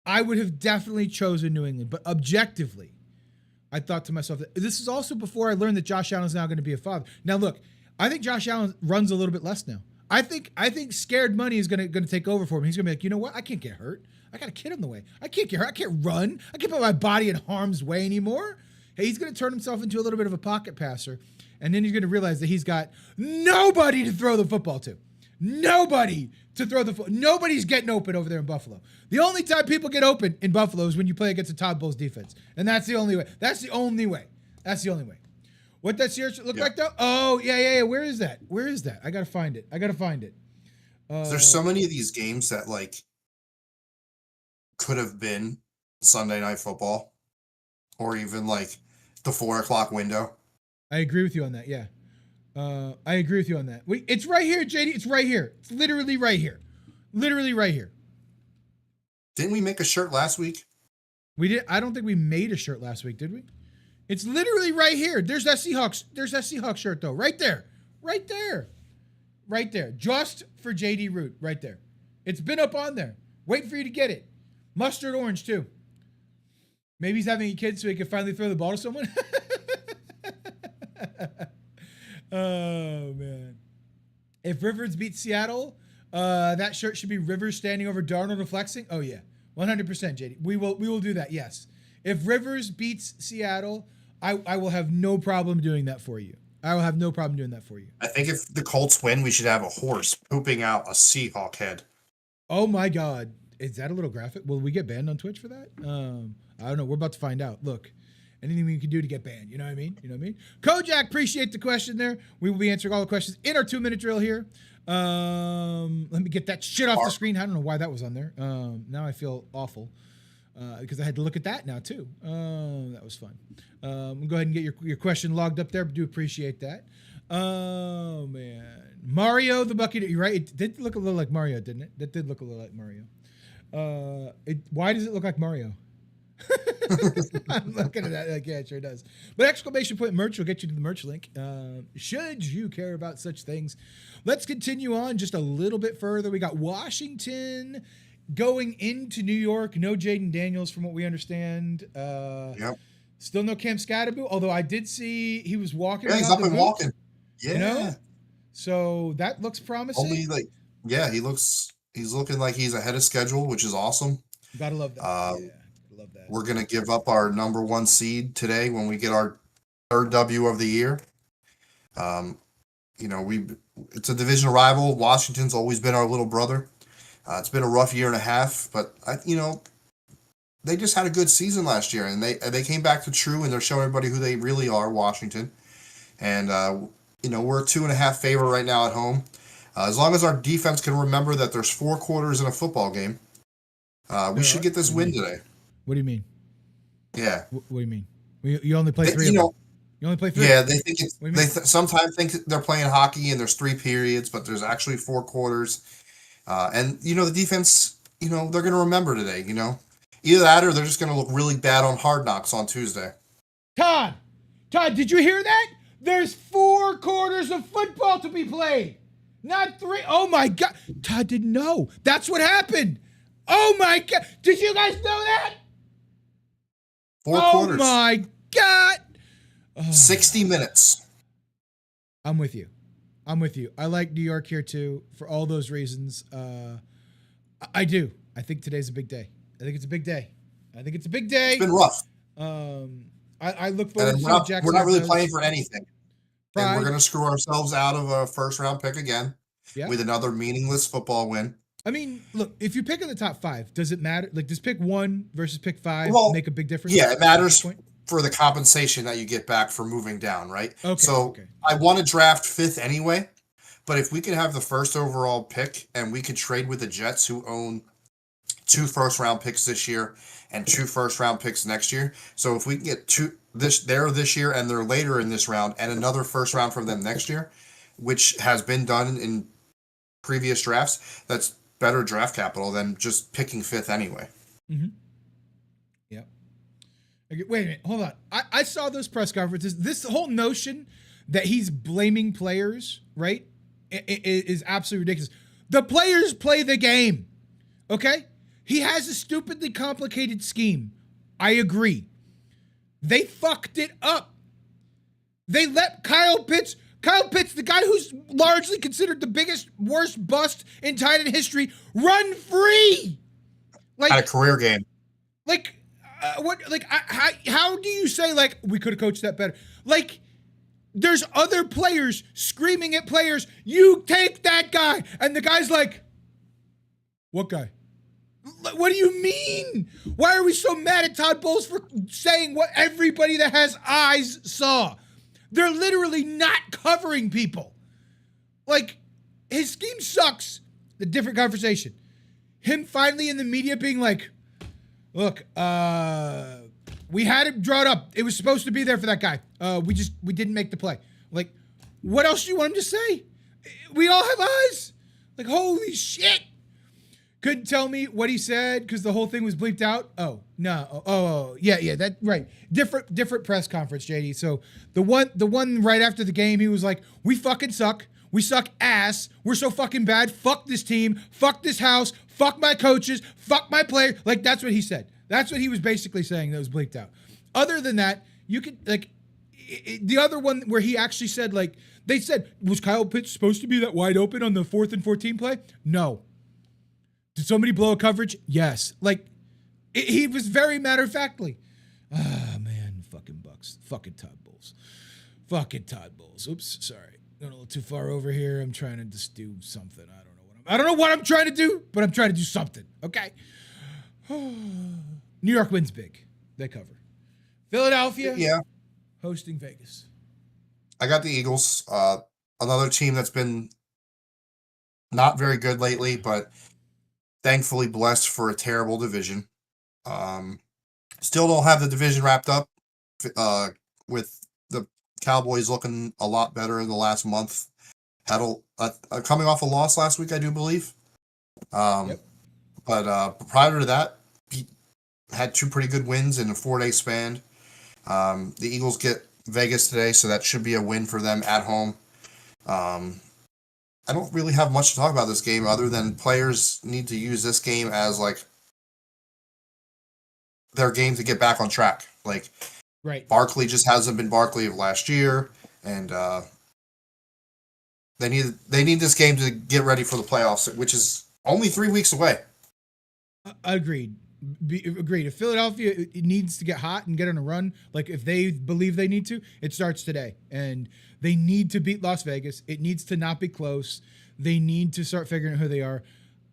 I would have definitely chosen New England. But objectively, I thought to myself that this is also before I learned that Josh Allen is now going to be a father. Now, look, I think Josh Allen runs a little bit less now. I think scared money is going to take over for him. He's going to be like, you know what? I can't get hurt. I got a kid on the way. I can't get hurt. I can't run. I can't put my body in harm's way anymore. Hey, he's going to turn himself into a little bit of a pocket passer. And then he's going to realize that he's got nobody to throw the football to. Nobody to throw the football. Nobody's getting open over there in Buffalo. The only time people get open in Buffalo is when you play against a Todd Bowles defense. And that's the only way. That's the only way. What that series look like though? Oh, yeah. Where is that? I got to find it. There's so many of these games that could have been Sunday Night Football or even the 4:00 window. I agree with you on that. Yeah. I agree with you on that. It's right here, JD. It's right here. It's literally right here. Didn't we make a shirt last week? We did. I don't think we made a shirt last week, did we? It's literally right here. There's that Seahawks. There's that Seahawks shirt though. Right there. Right there. Right there. Just for JD Root. Right there. It's been up on there. Waiting for you to get it. Mustard orange too. Maybe he's having a kid so he can finally throw the ball to someone. Oh man. If Rivers beats Seattle, that shirt should be Rivers standing over Darnold and flexing. Oh yeah. 100% JD. We will do that. Yes. If Rivers beats Seattle, I will have no problem doing that for you. I will have no problem doing that for you. I think if the Colts win, we should have a horse pooping out a Seahawk head. Oh my God. Is that a little graphic? Will we get banned on Twitch for that? I don't know. We're about to find out. Look, anything we can do to get banned. You know what I mean? You know what I mean? Kojak, appreciate the question there. We will be answering all the questions in our 2-minute drill here. Let me get that shit off the screen. I don't know why that was on there. Now I feel awful because I had to look at that now too. That was fun. We'll go ahead and get your question logged up there. But do appreciate that. Oh man, Mario the Bucket. You're right. It did look a little like Mario, didn't it? That did look a little like Mario. Why does it look like Mario? I'm looking at that like, yeah, it sure does. But exclamation point merch will get you to the merch link. Should you care about such things. Let's continue on just a little bit further. We got Washington going into New York. No Jaden Daniels from what we understand. Yep. Still no Cam Scatterbu, although I did see he was walking. Yeah, he's up and walking. Yeah. You know? So that looks promising. He's looking like he's ahead of schedule, which is awesome. Gotta love that. Yeah. Love that. We're going to give up our number 1 seed today when we get our 3rd W of the year. It's a division rival. Washington's always been our little brother. It's been a rough year and a half, but they just had a good season last year, and they came back to true, and they're showing everybody who they really are, Washington. And we're a 2.5 favorite right now at home. As long as our defense can remember that there's 4 quarters in a football game, we should get this win today. What do you mean? Yeah. What do you mean? You only play 3 of them. You only play 3? Yeah, they think sometimes think they're playing hockey and there's 3 periods, but there's actually 4 quarters. And the defense, they're going to remember today, Either that or they're just going to look really bad on Hard Knocks on Tuesday. Todd, did you hear that? There's 4 quarters of football to be played. Not 3. Oh my God. Todd didn't know. That's what happened. Oh my God. Did you guys know that? 4 quarters. Oh my God. 60 minutes. I'm with you. I like New York here too for all those reasons. I do. I think today's a big day. I think it's a big day. It's been rough. I look forward to Jackson. We're not really playing for anything. And we're going to screw ourselves out of a 1st round pick again with another meaningless football win. I mean, look, if you pick in the top 5, does it matter? Like, does pick 1 versus pick 5 make a big difference? Yeah, it matters for the compensation that you get back for moving down, right? Okay. I want to draft 5th anyway, but if we can have the 1st overall pick and we could trade with the Jets who own 2 1st-round picks this year and 2 1st-round picks next year. So if we can get 2 this year and they're later in this round and another 1st round from them next year, which has been done in previous drafts, that's better draft capital than just picking 5th anyway. Mm-hmm. Yeah. Okay, wait a minute. Hold on. I saw those press conferences. This whole notion that he's blaming players, right, is absolutely ridiculous. The players play the game. Okay? He has a stupidly complicated scheme. I agree. They fucked it up. They let Kyle Pitts, the guy who's largely considered the worst bust in tight end history, run free. Like at a career game. Like, how do you say, like, we could have coached that better? Like, there's other players screaming at players, you take that guy. And the guy's like, what guy? What do you mean? Why are we so mad at Todd Bowles for saying what everybody that has eyes saw? They're literally not covering people. Like, his scheme sucks. The different conversation. Him finally in the media being like, look, we had it drawn up. It was supposed to be there for that guy. We didn't make the play. Like, what else do you want him to say? We all have eyes. Like, holy shit. couldn't tell me what he said because the whole thing was bleeped out. Oh no. Yeah. That right. Different press conference, JD. So the one right after the game, he was like, "We fucking suck. We suck ass. We're so fucking bad. Fuck this team. Fuck this house. Fuck my coaches. Fuck my player." Like that's what he said. That's what he was basically saying. That was bleeped out. Other than that, you could like the other one where he actually said like they said, was Kyle Pitts supposed to be that wide open on the 4th and 14 play? No. Did somebody blow a coverage? Yes. Like, he was very matter-of-factly. Ah, man, fucking Bucks. Fucking Todd Bowles. Fucking Todd Bowles. Oops, sorry. Going a little too far over here. I'm trying to just do something. I don't know what I'm trying to do, but I'm trying to do something, okay? New York wins big. They cover. Philadelphia hosting Vegas. I got the Eagles, another team that's been not very good lately, but thankfully blessed for a terrible division. Still don't have the division wrapped up with the Cowboys looking a lot better in the last month. Had coming off a loss last week, I do believe. But prior to that, had 2 pretty good wins in a 4-day span. The Eagles get Vegas today, so that should be a win for them at home. I don't really have much to talk about this game other than players need to use this game as like their game to get back on track. Like, right. Barkley just hasn't been Barkley of last year, and they need this game to get ready for the playoffs, which is only 3 weeks away. Agreed. Agreed. If Philadelphia needs to get hot and get on a run, like if they believe they need to, it starts today. And they need to beat Las Vegas. It needs to not be close. They need to start figuring out who they are.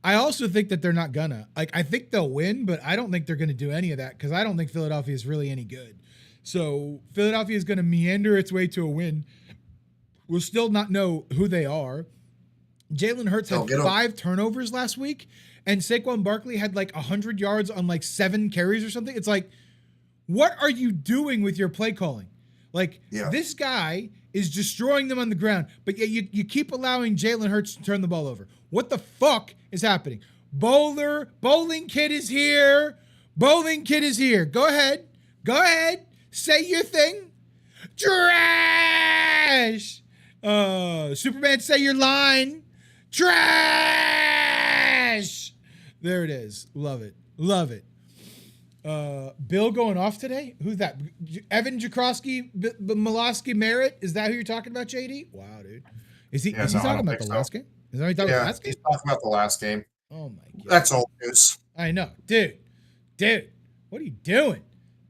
I also think that they're not gonna. Like, I think they'll win, but I don't think they're gonna do any of that because I don't think Philadelphia is really any good. So Philadelphia is gonna meander its way to a win. We'll still not know who they are. Jalen Hurts had 5 turnovers last week, and Saquon Barkley had like 100 yards on like 7 carries or something. It's like, what are you doing with your play calling? Like, this guy is destroying them on the ground, but yet you keep allowing Jalen Hurts to turn the ball over. What the fuck is happening? Bowling Kid is here. Bowling Kid is here. Go ahead. Say your thing. Trash. Superman, say your line. Trash. There it is. Love it. Bill going off today? Who's that? Evan Jakrowski, Milosky Merritt? Is that who you're talking about, JD? Wow, dude. Is he talking about the last game? Is that what he's talking about the last game? He's talking about the last game. Oh my God. That's old news. I know. Dude, what are you doing?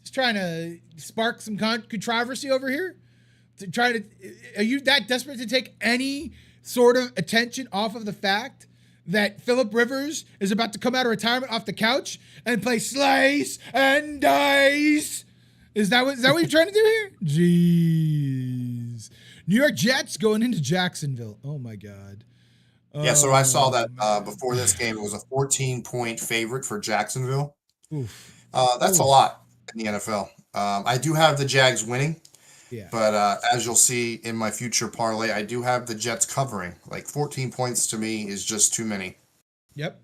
Just trying to spark some controversy over here? Are you that desperate to take any sort of attention off of the fact that Phillip Rivers is about to come out of retirement off the couch and play slice and dice? Is that what you're trying to do here? Jeez. New York Jets going into Jacksonville. Oh my God. Yeah, so I saw that before this game. It was a 14-point favorite for Jacksonville. Oof. That's a lot in the NFL. I do have the Jags winning. Yeah. But as you'll see in my future parlay, I do have the Jets covering. Like 14 points to me is just too many. Yep.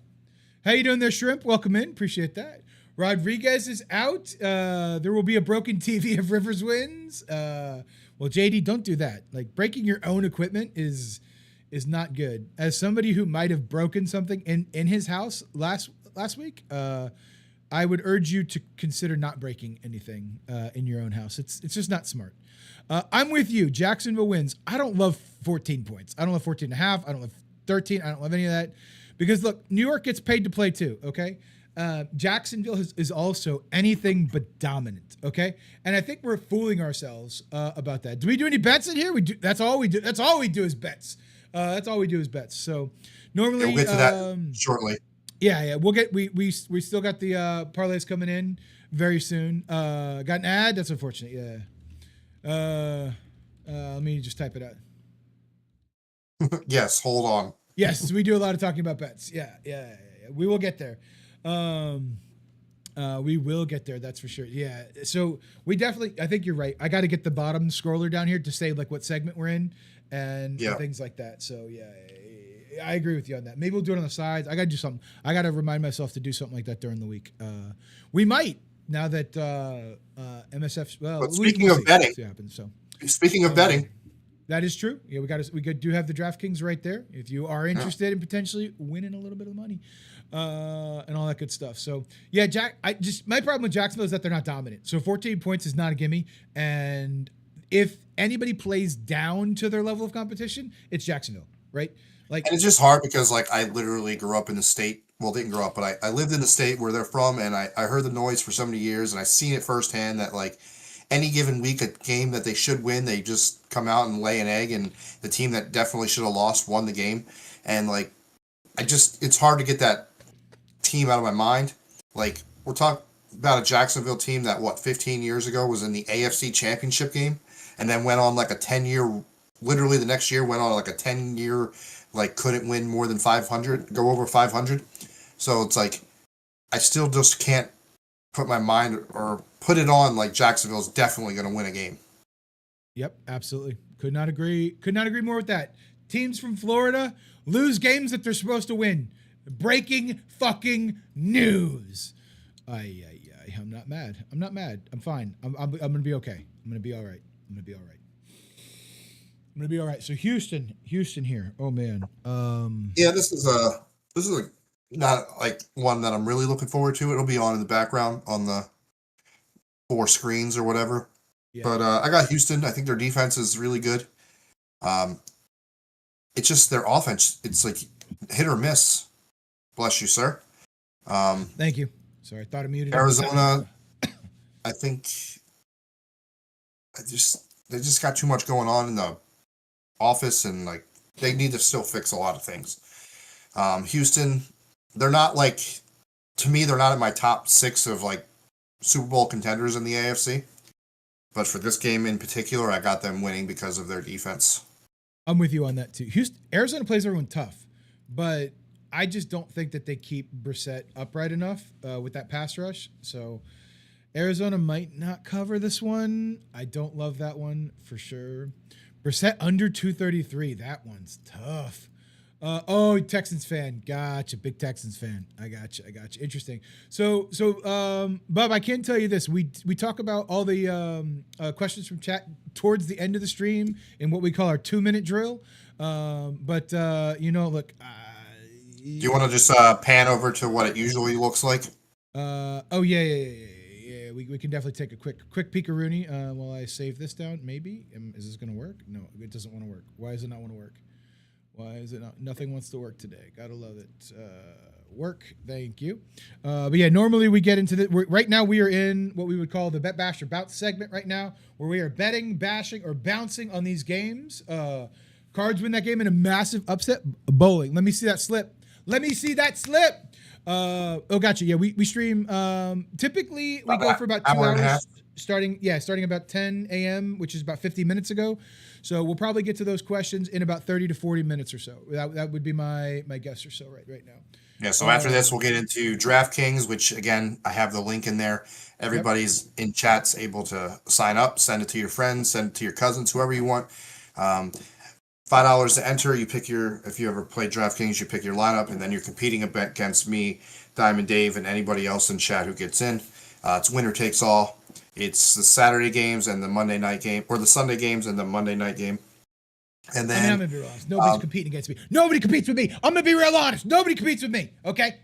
How you doing there, Shrimp? Welcome in. Appreciate that. Rodriguez is out. There will be a broken TV if Rivers wins. Well, JD, don't do that. Like, breaking your own equipment is not good. As somebody who might have broken something in his house last week, I would urge you to consider not breaking anything in your own house. It's just not smart. I'm with you. Jacksonville wins. I don't love 14 points. I don't love 14 and a half. I don't love 13. I don't love any of that. Because, look, New York gets paid to play too, okay? Jacksonville is also anything but dominant, okay? And I think we're fooling ourselves about that. Do we do any bets in here? We do. That's all we do. That's all we do is bets. So normally we'll get to that shortly. Yeah. We still got the parlays coming in very soon. Got an ad. That's unfortunate. Yeah. Let me just type it out. Yes, hold on. Yes, we do a lot of talking about bets. Yeah. We will get there. We will get there. That's for sure. Yeah. So we definitely, I think you're right. I got to get the bottom scroller down here to say like what segment we're in and things like that. So yeah. I agree with you on that. Maybe we'll do it on the sides. I got to do something. I got to remind myself to do something like that during the week. We might now that MSF. Well, But speaking of betting, see what happens. So speaking of betting, that is true. Yeah, we do have the DraftKings right there. If you are interested in potentially winning a little bit of money, and all that good stuff. So yeah, my problem with Jacksonville is that they're not dominant. So 14 points is not a gimme. And if anybody plays down to their level of competition, it's Jacksonville, right? Like, and it's just hard because like I literally grew up in the state. Well, didn't grow up, but I lived in the state where they're from, and I heard the noise for so many years, and I seen it firsthand that like any given week, a game that they should win, they just come out and lay an egg, and the team that definitely should have lost won the game. And like, it's hard to get that team out of my mind. Like, we're talking about a Jacksonville team that 15 years ago was in the AFC Championship game, and then went on like a 10-year, literally the next year went on like a 10-year, like couldn't win more than 500, go over 500. So it's like, I still just can't put my mind or put it on like Jacksonville's definitely going to win a game. Yep, absolutely. Could not agree more with that. Teams from Florida lose games that they're supposed to win. Breaking fucking news. I'm not mad. I'm fine. I'm going to be okay. I'm going to be all right. So Houston here. Oh man. Yeah, this is not like one that I'm really looking forward to. It'll be on in the background on the 4 screens or whatever. Yeah. But I got Houston. I think their defense is really good. It's just their offense. It's like hit or miss. Bless you, sir. Thank you. Sorry, I thought I muted. Arizona. I think they just got too much going on in the office, and like they need to still fix a lot of things. Houston, they're not like, to me, they're not in my top 6 of like Super Bowl contenders in the AFC. But for this game in particular, I got them winning because of their defense. I'm with you on that too. Arizona plays everyone tough, but I just don't think that they keep Brissett upright enough with that pass rush. So Arizona might not cover this one. I don't love that one for sure. Brissett under 233. That one's tough. Texans fan. Gotcha. Big Texans fan. I gotcha. Interesting. So, Bob, I can tell you this. We talk about all the questions from chat towards the end of the stream in what we call our 2-minute drill. Look. Do you want to just pan over to what it usually looks like? Yeah. We can definitely take a quick peek-a-rooney while I save this down. Maybe. Is this going to work? No, it doesn't want to work. Why does it not want to work? Why is it not? Nothing wants to work today. Gotta love it. Work. Thank you. But yeah, normally we get into right now we are in what we would call the Bet Bash or Bounce segment right now, where we are betting, bashing, or bouncing on these games. Cards win that game in a massive upset. Bowling. Let me see that slip. Gotcha. Yeah, we stream. Typically we go for about 2 hours. Starting about 10 a.m., which is about 50 minutes ago. So we'll probably get to those questions in about 30 to 40 minutes or so. That would be my guess or so right now. Yeah, so after this, we'll get into DraftKings, which, again, I have the link in there. Everybody's in chat's able to sign up, send it to your friends, send it to your cousins, whoever you want. $5 to enter. If you ever play DraftKings, you pick your lineup, and then you're competing against me, Diamond Dave, and anybody else in chat who gets in. It's winner takes all. It's the Saturday games and the Monday night game, or the Sunday games and the Monday night game. And then I'm gonna be real honest. Nobody's competing against me. Nobody competes with me. I'm gonna be real honest. Nobody competes with me. Okay.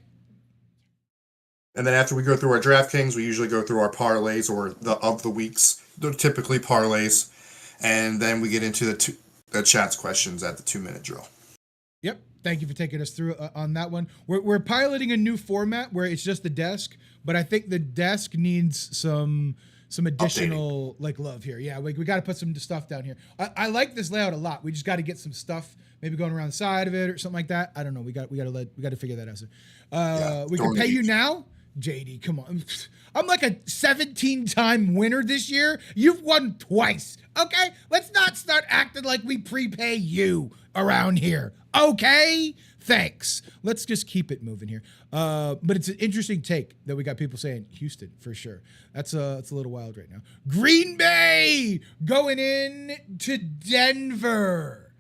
And then after we go through our DraftKings, we usually go through our parlays or of the weeks. They're typically parlays, and then we get into the chat's questions at the 2-minute drill. Yep. Thank you for taking us through on that one. We're piloting a new format where it's just the desk, but I think the desk needs some additional love here. Yeah, we got to put some stuff down here. I like this layout a lot. We just got to get some stuff maybe going around the side of it or something like that. I don't know. We got to figure that out. We can pay you now, JD. Come on. I'm like a 17-time winner this year. You've won twice. Okay, let's not start acting like we prepay you around here. Okay, thanks. Let's just keep it moving here. But it's an interesting take that we got people saying Houston for sure. It's a little wild right now. Green Bay going in to Denver.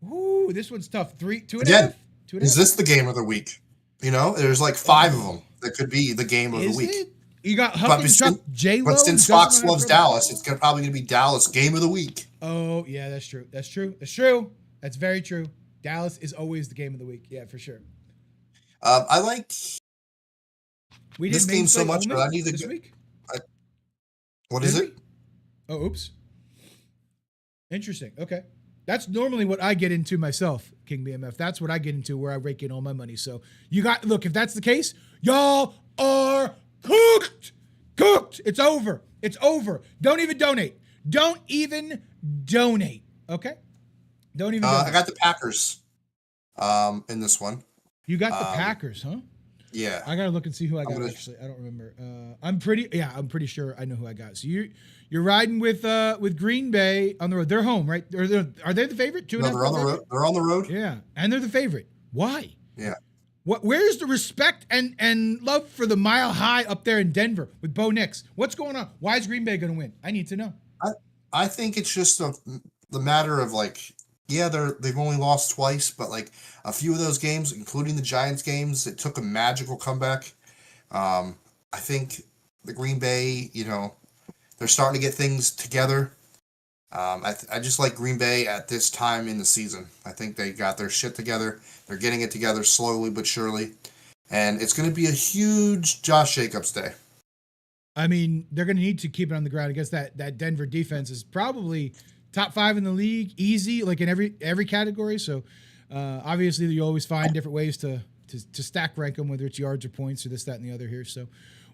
Ooh, this one's tough. Two and a Again, half. Two and a is half. this the game of the week? There's like 5 of them that could be the game of the Is week. it? You got Huck But and Chuck since, J Lo. but since Fox loves Dallas, it's probably going to be Dallas game of the week. Oh yeah, that's true. That's true. That's true. That's very true. Dallas is always the game of the week. Yeah, for sure. I like We this did game main so slate much, only but I need to this go. week. What Did is we? it? Oh, oops. Interesting. Okay. That's normally what I get into myself, King BMF. That's what I get into where I rake in all my money. So look, if that's the case, y'all are cooked. Cooked. It's over. It's over. Don't even donate. Don't even donate. Okay? Don't even donate. I got the Packers in this one. You got the Packers, huh? Yeah. I gotta look and see who I got. Actually, I don't remember. I'm pretty sure I know who I got. So you're riding with Green Bay on the road. They're home, right? Are they the favorite? No, they're on the road. They're on the road. Yeah, and they're the favorite. Why? Yeah. Where's the respect and love for the Mile High up there in Denver with Bo Nix? What's going on? Why is Green Bay going to win? I need to know. I think it's just the matter of they've only lost twice, but like a few of those games, including the Giants games, it took a magical comeback. I think the Green Bay, they're starting to get things together. I just like Green Bay at this time in the season. I think they got their shit together. They're getting it together slowly but surely. And it's going to be a huge Josh Jacobs day. I mean, they're going to need to keep it on the ground against that Denver defense is probably top 5 in the league, easy, like in every category. So obviously you always find different ways to stack rank them, whether it's yards or points or this, that, and the other here. So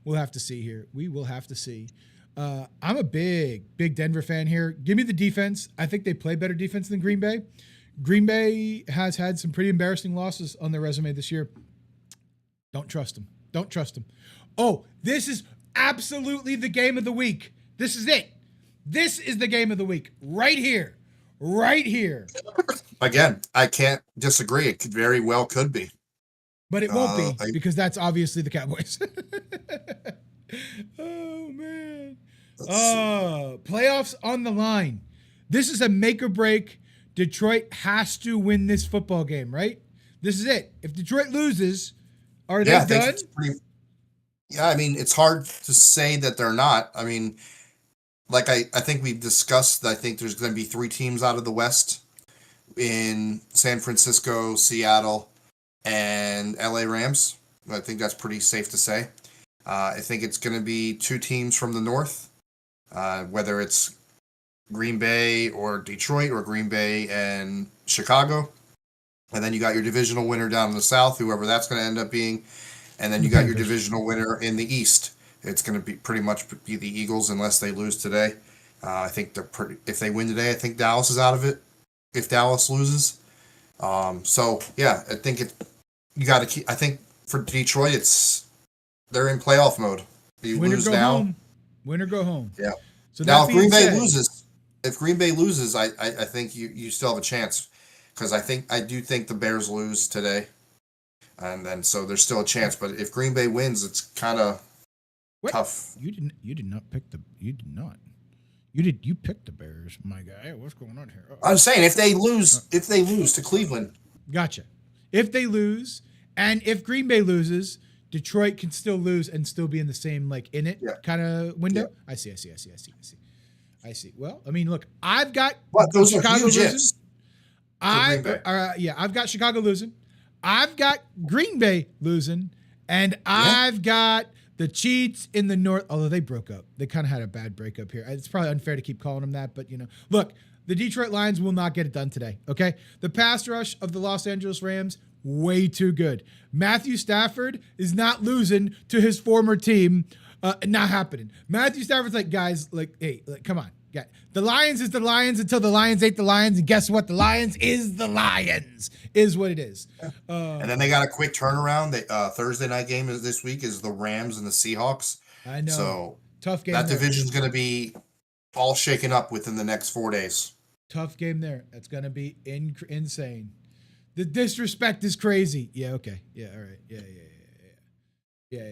we'll have to see here. We will have to see. I'm a big Denver fan here. Give me the defense. I think they play better defense than Green Bay. Green Bay has had some pretty embarrassing losses on their resume this year. Don't trust them. Don't trust them. Oh, this is absolutely the game of the week. This is it. This is the game of the week. Right here. Right here. Again, I can't disagree. It very well could be. But it won't be because that's obviously the Cowboys. Oh, man. Playoffs on the line. This is a make or break. Detroit has to win this football game, right? This is it. If Detroit loses, are they done? I mean, it's hard to say that they're not. I mean, like I think we've discussed, I think there's going to be 3 teams out of the West in San Francisco, Seattle, and LA Rams. I think that's pretty safe to say. I think it's going to be 2 teams from the North, whether it's Green Bay or Detroit or Green Bay and Chicago. And then you got your divisional winner down in the South, whoever that's going to end up being. And then you got your divisional winner in the East. It's going to be pretty much be the Eagles unless they lose today. I think if they win today, I think Dallas is out of it. If Dallas loses, so yeah, I think you got to keep. I think for Detroit, they're in playoff mode. You Win lose or go now, home. Win or go home. Yeah. So now, if Green Bay loses, I think you still have a chance because I do think the Bears lose today, and then so there's still a chance. But if Green Bay wins, it's kind of tough. You did not pick the. You did not. You picked the Bears, my guy. What's going on here? I'm saying if they lose to Cleveland. Gotcha. If they lose, and if Green Bay loses, Detroit can still lose and still be in the same kind of window. Yeah. I see. Well, I mean, look, I've got those Chicago are huge losing. ifs. I've got Chicago losing. I've got Green Bay losing, and I've got the Cheats in the North, although they broke up. They kind of had a bad breakup here. It's probably unfair to keep calling them that, but look, the Detroit Lions will not get it done today, okay? The pass rush of the Los Angeles Rams, way too good. Matthew Stafford is not losing to his former team. Not happening. Matthew Stafford's like, guys, hey, come on. Yeah. The Lions is the Lions until the Lions ate the Lions, and guess what? The Lions is the Lions, is what it is. And then they got a quick turnaround. Thursday night game this week is the Rams and the Seahawks. I know. So tough game. That division's going to be all shaken up within the next 4 days. Tough game there. That's going to be insane. The disrespect is crazy. Yeah. Okay. Yeah. All right. Yeah.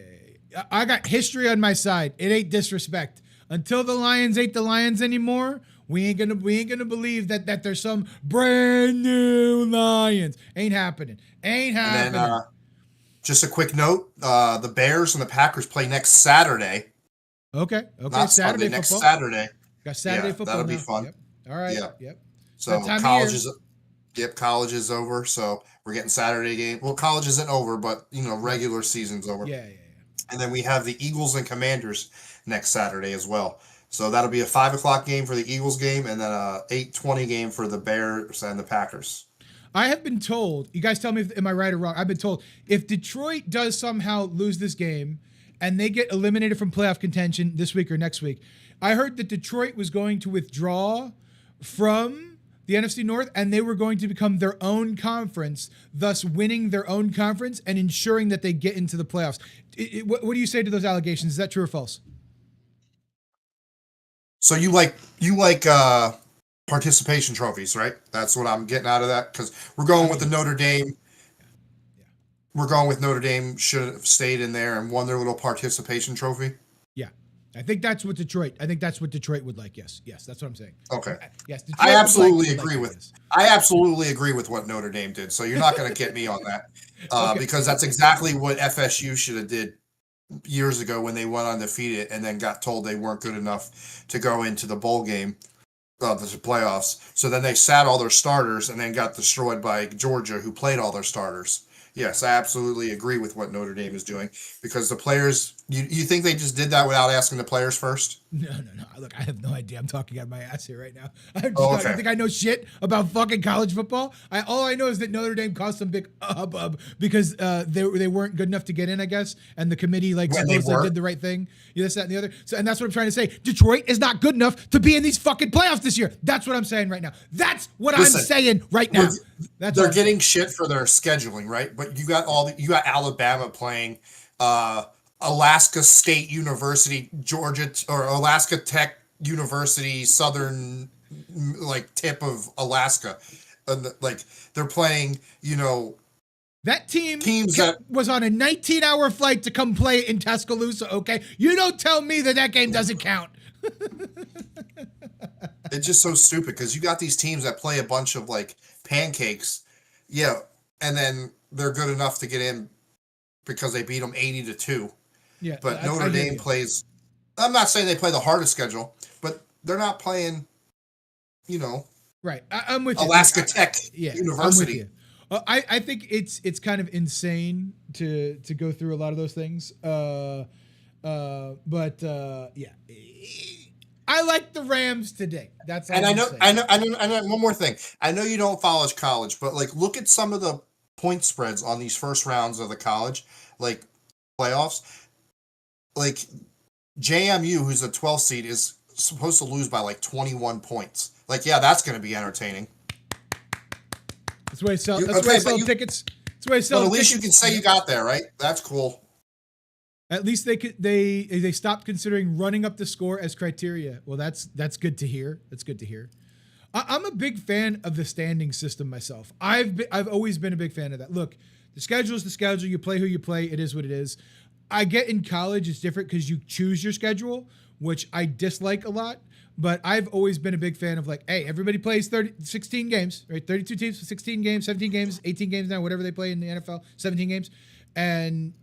I got history on my side. It ain't disrespect. Until the Lions ain't the Lions anymore, We ain't gonna believe that there's some brand new Lions. Ain't happening. Ain't And happening. then just a quick note: the Bears and the Packers play next Saturday. Okay. Not Saturday Sunday, football. next Saturday. Got Saturday Yeah, football. that'll be now. fun. Yep. All right. Yeah. Yep. So That time college of is college is over. So we're getting Saturday game. Well, college isn't over, but regular season's over. Yeah. And then we have the Eagles and Commanders next Saturday as well. So that'll be a 5 o'clock game for the Eagles game, and then a 8:20 game for the Bears and the Packers. I have been told, you guys tell me if am I right or wrong. I've been told if Detroit does somehow lose this game and they get eliminated from playoff contention this week or next week, I heard that Detroit was going to withdraw from the NFC North and they were going to become their own conference, thus winning their own conference and ensuring that they get into the playoffs. What do you say to those allegations? Is that true or false? So you like participation trophies, right? That's what I'm getting out of that, because we're going with the Notre Dame. We're going with Notre Dame should have stayed in there and won their little participation trophy. Yeah. I think that's what Detroit would like. Yes, that's what I'm saying. Okay. Yes, Detroit I absolutely would agree like with. this. I absolutely agree with what Notre Dame did. So you're not going to get me on that, Okay. because that's exactly what FSU should have did years ago when they went undefeated and then got told they weren't good enough to go into the bowl game, the playoffs. So then they sat all their starters and then got destroyed by Georgia, who played all their starters. Yes, I absolutely agree with what Notre Dame is doing, because the players. You think they just did that without asking the players first? No. Look, I have no idea. I'm talking out of my ass here right now. I okay. think I know shit about fucking college football. All I know is that Notre Dame caused some big hubbub because they weren't good enough to get in, I guess, and the committee supposedly did the right thing. Yeah, this, that, and the other. So, and that's what I'm trying to say. Detroit is not good enough to be in these fucking playoffs this year. That's what I'm saying right now. That's what I'm saying right now. They're getting shit for their scheduling, right? But you got Alabama playing. Alaska State University, Georgia, or Alaska Tech University, southern tip of Alaska, and they're playing. That teams that was on a 19-hour flight to come play in Tuscaloosa. Okay, you don't tell me that game doesn't count. It's just so stupid because you got these teams that play a bunch of pancakes, and then they're good enough to get in because they beat them 80-2. Yeah, but Notre Dame plays. I'm not saying they play the hardest schedule, but they're not playing. Right. I'm with Alaska you. Tech University. I'm with you. I think it's kind of insane to go through a lot of those things. But yeah, I like the Rams today. That's all. And I know. One more thing. I know you don't follow college, but look at some of the point spreads on these first rounds of the college playoffs. JMU, who's a 12th seed, is supposed to lose by 21 points. That's going to be entertaining. That's why I sell tickets. That's why I sell. But at least you can say you got there, right? That's cool. At least they stopped considering running up the score as criteria. Well, that's good to hear. That's good to hear. I'm a big fan of the standing system myself. I've always been a big fan of that. Look, the schedule is the schedule. You play who you play. It is what it is. I get in college it's different because you choose your schedule, which I dislike a lot. But I've always been a big fan of hey, everybody plays 16 games, right? 32 teams, 16 games, 17 games, 18 games now, whatever they play in the NFL, 17 games. And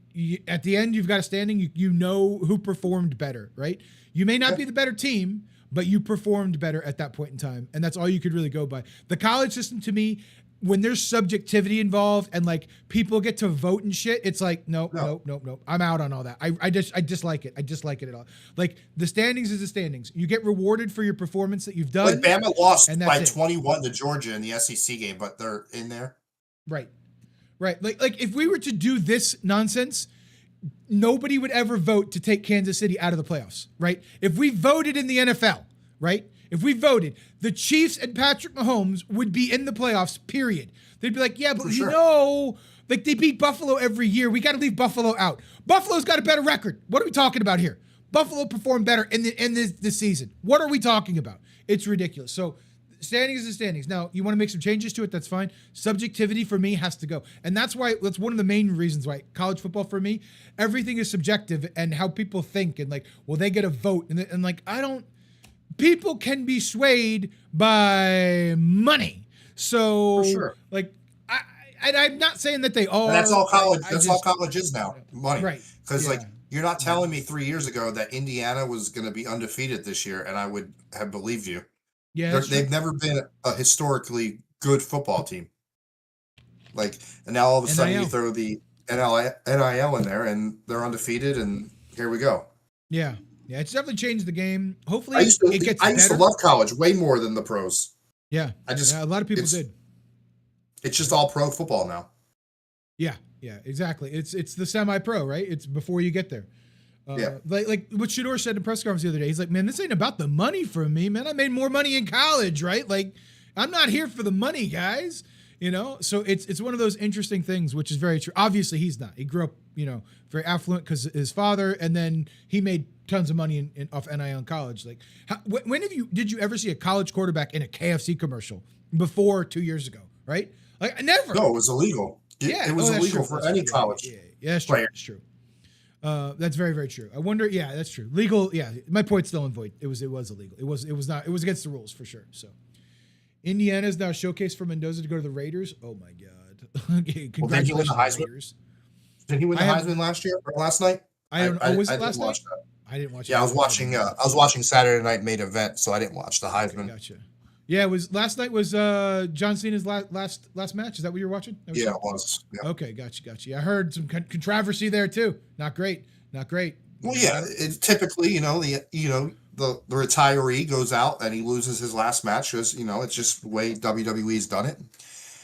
at the end, you've got a standing. You know who performed better, right? You may not be the better team, but you performed better at that point in time. And that's all you could really go by. The college system, to me, when there's subjectivity involved and people get to vote and shit, it's no. I'm out on all that. I dislike it. I dislike it at all. The standings is the standings. You get rewarded for your performance that you've done. Bama lost by 21 to Georgia in the SEC game, but they're in there. Right. If we were to do this nonsense, nobody would ever vote to take Kansas City out of the playoffs, right? If we voted in the NFL, right? If we voted, the Chiefs and Patrick Mahomes would be in the playoffs, period. They'd be yeah, but they beat Buffalo every year. We got to leave Buffalo out. Buffalo's got a better record. What are we talking about here? Buffalo performed better in this season. What are we talking about? It's ridiculous. So standings is standings. Now, you want to make some changes to it, that's fine. Subjectivity for me has to go. And that's one of the main reasons why college football for me, everything is subjective and how people think and well, they get a vote. And I don't. people can be swayed by money. So, For sure. like, I'm not saying that they And that's are. all college. I That's all just college is now, money. right. Because Yeah. like you're not telling me 3 years ago that Indiana was going to be undefeated this year, and I would have believed you. Yeah, that's true. They've never been a historically good football team. Like, and now all of a sudden you NIL. throw the NIL in there, and they're undefeated, and here we go. Yeah. Yeah, it's definitely changed the game. Hopefully I used to it gets I used to better. love college way more than the pros. Yeah. I just Yeah, a lot of people it's did. it's just all pro football now. Yeah, yeah, exactly. It's the semi-pro, right? It's before you get there. Yeah. Like what Shador said in press conference the other day. He's like, man, this ain't about the money for me, man. I made more money in college, right? Like, I'm not here for the money, guys. You know, so it's one of those interesting things, which is very true. Obviously, he's not. He grew up, very affluent because his father, and then he made tons of money off NIL in college. Like, when did you ever see a college quarterback in a KFC commercial before 2 years ago? Right? Like, never. No, it was illegal. Yeah, It was that's illegal true. for any Yeah, college yeah, that's true. player. That's true. That's very, very true. I wonder. Yeah, that's true. Legal. Yeah, my point's still in void. It was illegal. It was not. It was against the rules for sure. So, Indiana is now showcased for Mendoza to go to the Raiders. Oh my God! Okay, Well, did he win congratulations, the Heisman? Raiders. Did he win the Heisman last year or last night? I don't know. Was it didn't last night? watch that. I didn't watch it. Yeah, I was watching. I was watching Saturday Night Main Event, so I didn't watch the Heisman. Okay, gotcha. Yeah, it was last night. Was John Cena's last match? Is that what you were watching? Yeah, it was. Yeah. Okay, gotcha. I heard some controversy there too. Not great. Well, yeah, it's typically, the retiree goes out and he loses his last match because, it's just the way WWE's done it.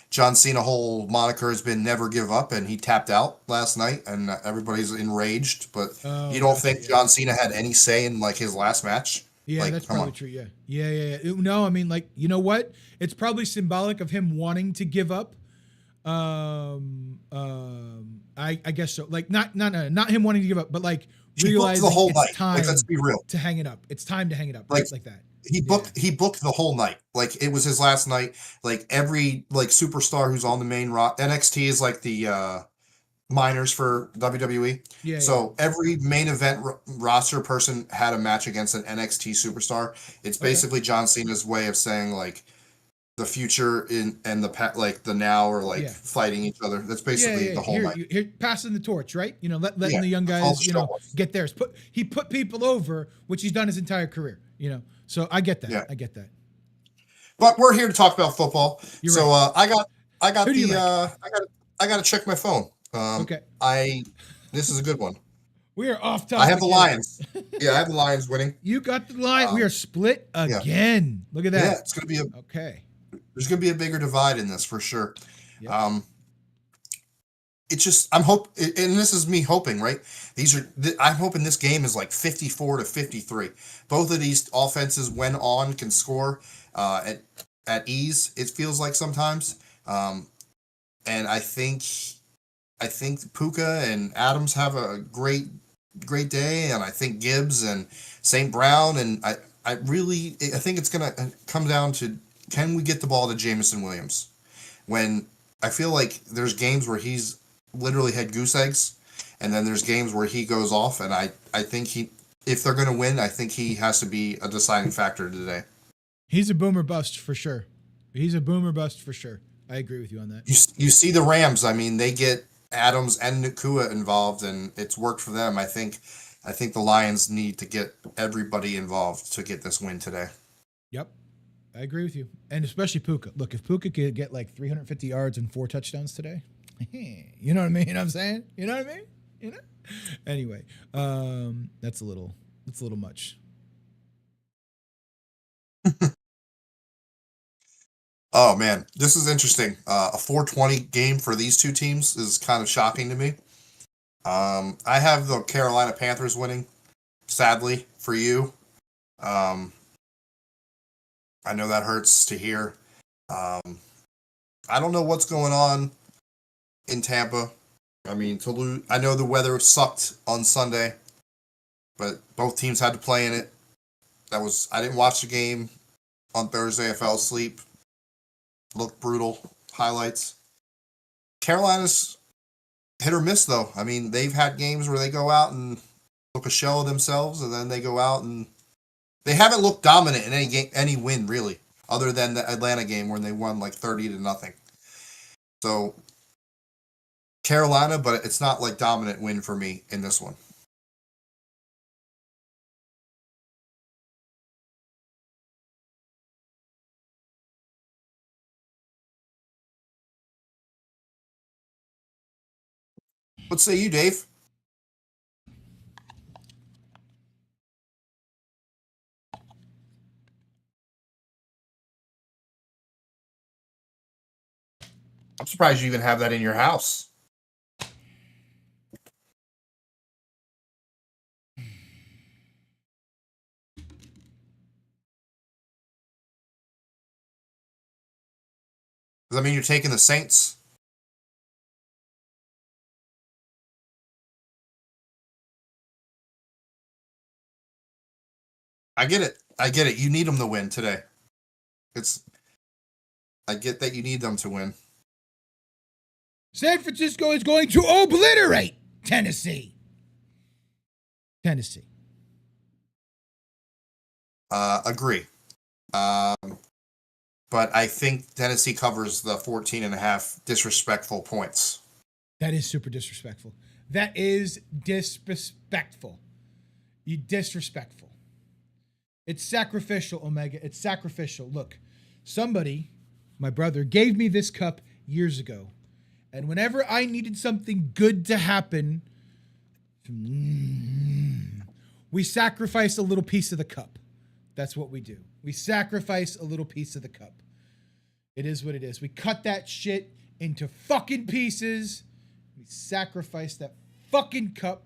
John Cena whole moniker has been never give up, and he tapped out last night, and everybody's enraged. But you don't think John Cena had any say in like his last match? Yeah, like, that's probably true. Yeah. No, I mean, like, you know what? It's probably symbolic of him wanting to give up. I guess so. Like, not him wanting to give up, but like realizing the whole it's night. time. Like, let's be real. To hang it up. It's time to hang it up. Like, right? Like that. He booked the whole night. Like, it was his last night. Like, every like superstar who's on the main NXT is like the minors for WWE. Yeah. So every main event roster person had a match against an NXT superstar. It's basically John Cena's way of saying like the future and the the now are like fighting each other. That's basically the whole night. Here, passing the torch, right? Letting the young guys, get theirs. He put people over, which he's done his entire career. So I get that. Yeah. I get that. But we're here to talk about football. You're so right. I got Who do you I got to check my phone. Okay. This is a good one. We are off topic. I have the Lions. Yeah, I have the Lions winning. You got the Lions. We are split again. Look at that. Yeah, it's going to be there's going to be a bigger divide in this for sure. Yep. It's just and this is me hoping, right? I'm hoping this game is like 54-53. Both of these offenses, when on, can score at ease. It feels like sometimes, and I think Puka and Adams have a great day, and I think Gibbs and St. Brown, and I think it's gonna come down to, can we get the ball to Jamison Williams? When I feel like there's games where he's literally had goose eggs, and then there's games where he goes off, and I think if they're going to win, I think he has to be a deciding factor today. He's a boomer bust for sure. I agree with you on that. You see the Rams, I mean, they get Adams and Nakua involved, and it's worked for them. I think the Lions need to get everybody involved to get this win today. Yep. I agree with you. And especially Puka. Look, if Puka could get like 350 yards and 4 touchdowns today, you know what I mean? I'm saying? You know what I mean? Anyway, that's a little much. Oh man, this is interesting. A 420 game for these two teams is kind of shocking to me. I have the Carolina Panthers winning, sadly for you. I know that hurts to hear. I don't know what's going on in Tampa. I mean, I know the weather sucked on Sunday, but both teams had to play in it. I didn't watch the game on Thursday. I fell asleep. Looked brutal. Highlights. Carolina's hit or miss, though. I mean, they've had games where they go out and look a shell of themselves, and then they go out and They haven't looked dominant in any game, any win really, other than the Atlanta game when they won like 30-0. So Carolina, but it's not like dominant win for me in this one. What say you, Dave? I'm surprised you even have that in your house. Does that mean you're taking the Saints? I get it. I get it. You need them to win today. I get that you need them to win. San Francisco is going to obliterate Tennessee. Tennessee. Agree. But I think Tennessee covers the 14.5 disrespectful points. That is super disrespectful. That is disrespectful. You disrespectful. It's sacrificial, Omega. It's sacrificial. Look, somebody, my brother, gave me this cup years ago. And whenever I needed something good to happen, we sacrifice a little piece of the cup. That's what we do. We sacrifice a little piece of the cup. It is what it is. We cut that shit into fucking pieces. We sacrifice that fucking cup.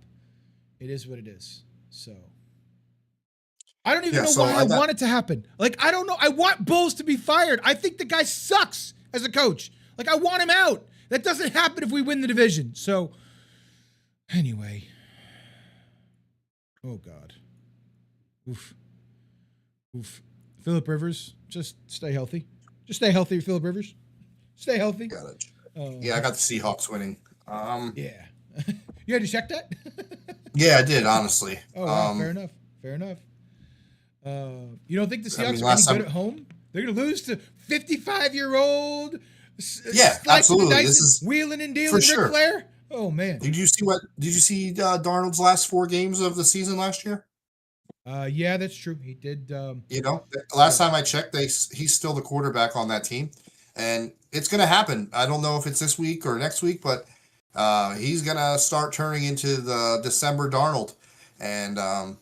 It is what it is. So I don't even know why I want it to happen. Like, I don't know. I want Bulls to be fired. I think the guy sucks as a coach. Like, I want him out. That doesn't happen if we win the division. So anyway. Oh God. Oof. Oof. Phillip Rivers, just stay healthy. Just stay healthy, Phillip Rivers. Stay healthy. Got it. Yeah, I got the Seahawks winning. Yeah. You had to check that? Yeah, I did, honestly. Oh, wow, fair enough. Fair enough. You don't think the Seahawks are any good at home? They're going to lose to 55-year-old. Yeah, absolutely. This is wheeling and dealing, Ric Flair. Oh man! Did you see Darnold's last 4 games of the season last year? Yeah, that's true. He did. Last time I checked, he's still the quarterback on that team, and it's going to happen. I don't know if it's this week or next week, but he's going to start turning into the December Darnold, and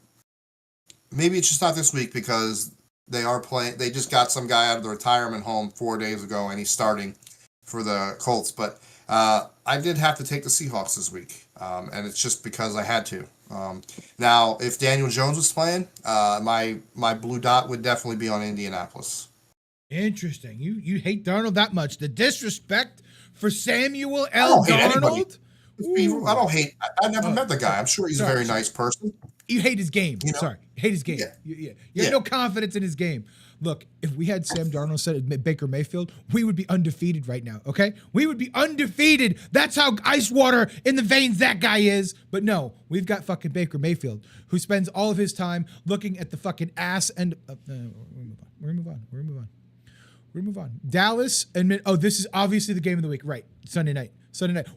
maybe it's just not this week because they are playing. They just got some guy out of the retirement home 4 days ago, and he's starting for the Colts. But I did have to take the Seahawks this week, and it's just because I had to. Now, if Daniel Jones was playing, my blue dot would definitely be on Indianapolis. Interesting. You hate Darnold that much? The disrespect for Samuel L. Darnold? I don't hate. I never met the guy. I'm sure he's a very nice person. You hate his game. Sorry. Hate his game. Yeah. You have no confidence in his game. Look, if we had Sam Darnold instead of Baker Mayfield, we would be undefeated right now, okay? We would be undefeated. That's how ice water in the veins that guy is. But no, we've got fucking Baker Mayfield, who spends all of his time looking at the fucking ass and... We're gonna move on. Dallas and... this is obviously the game of the week. Right. Sunday night.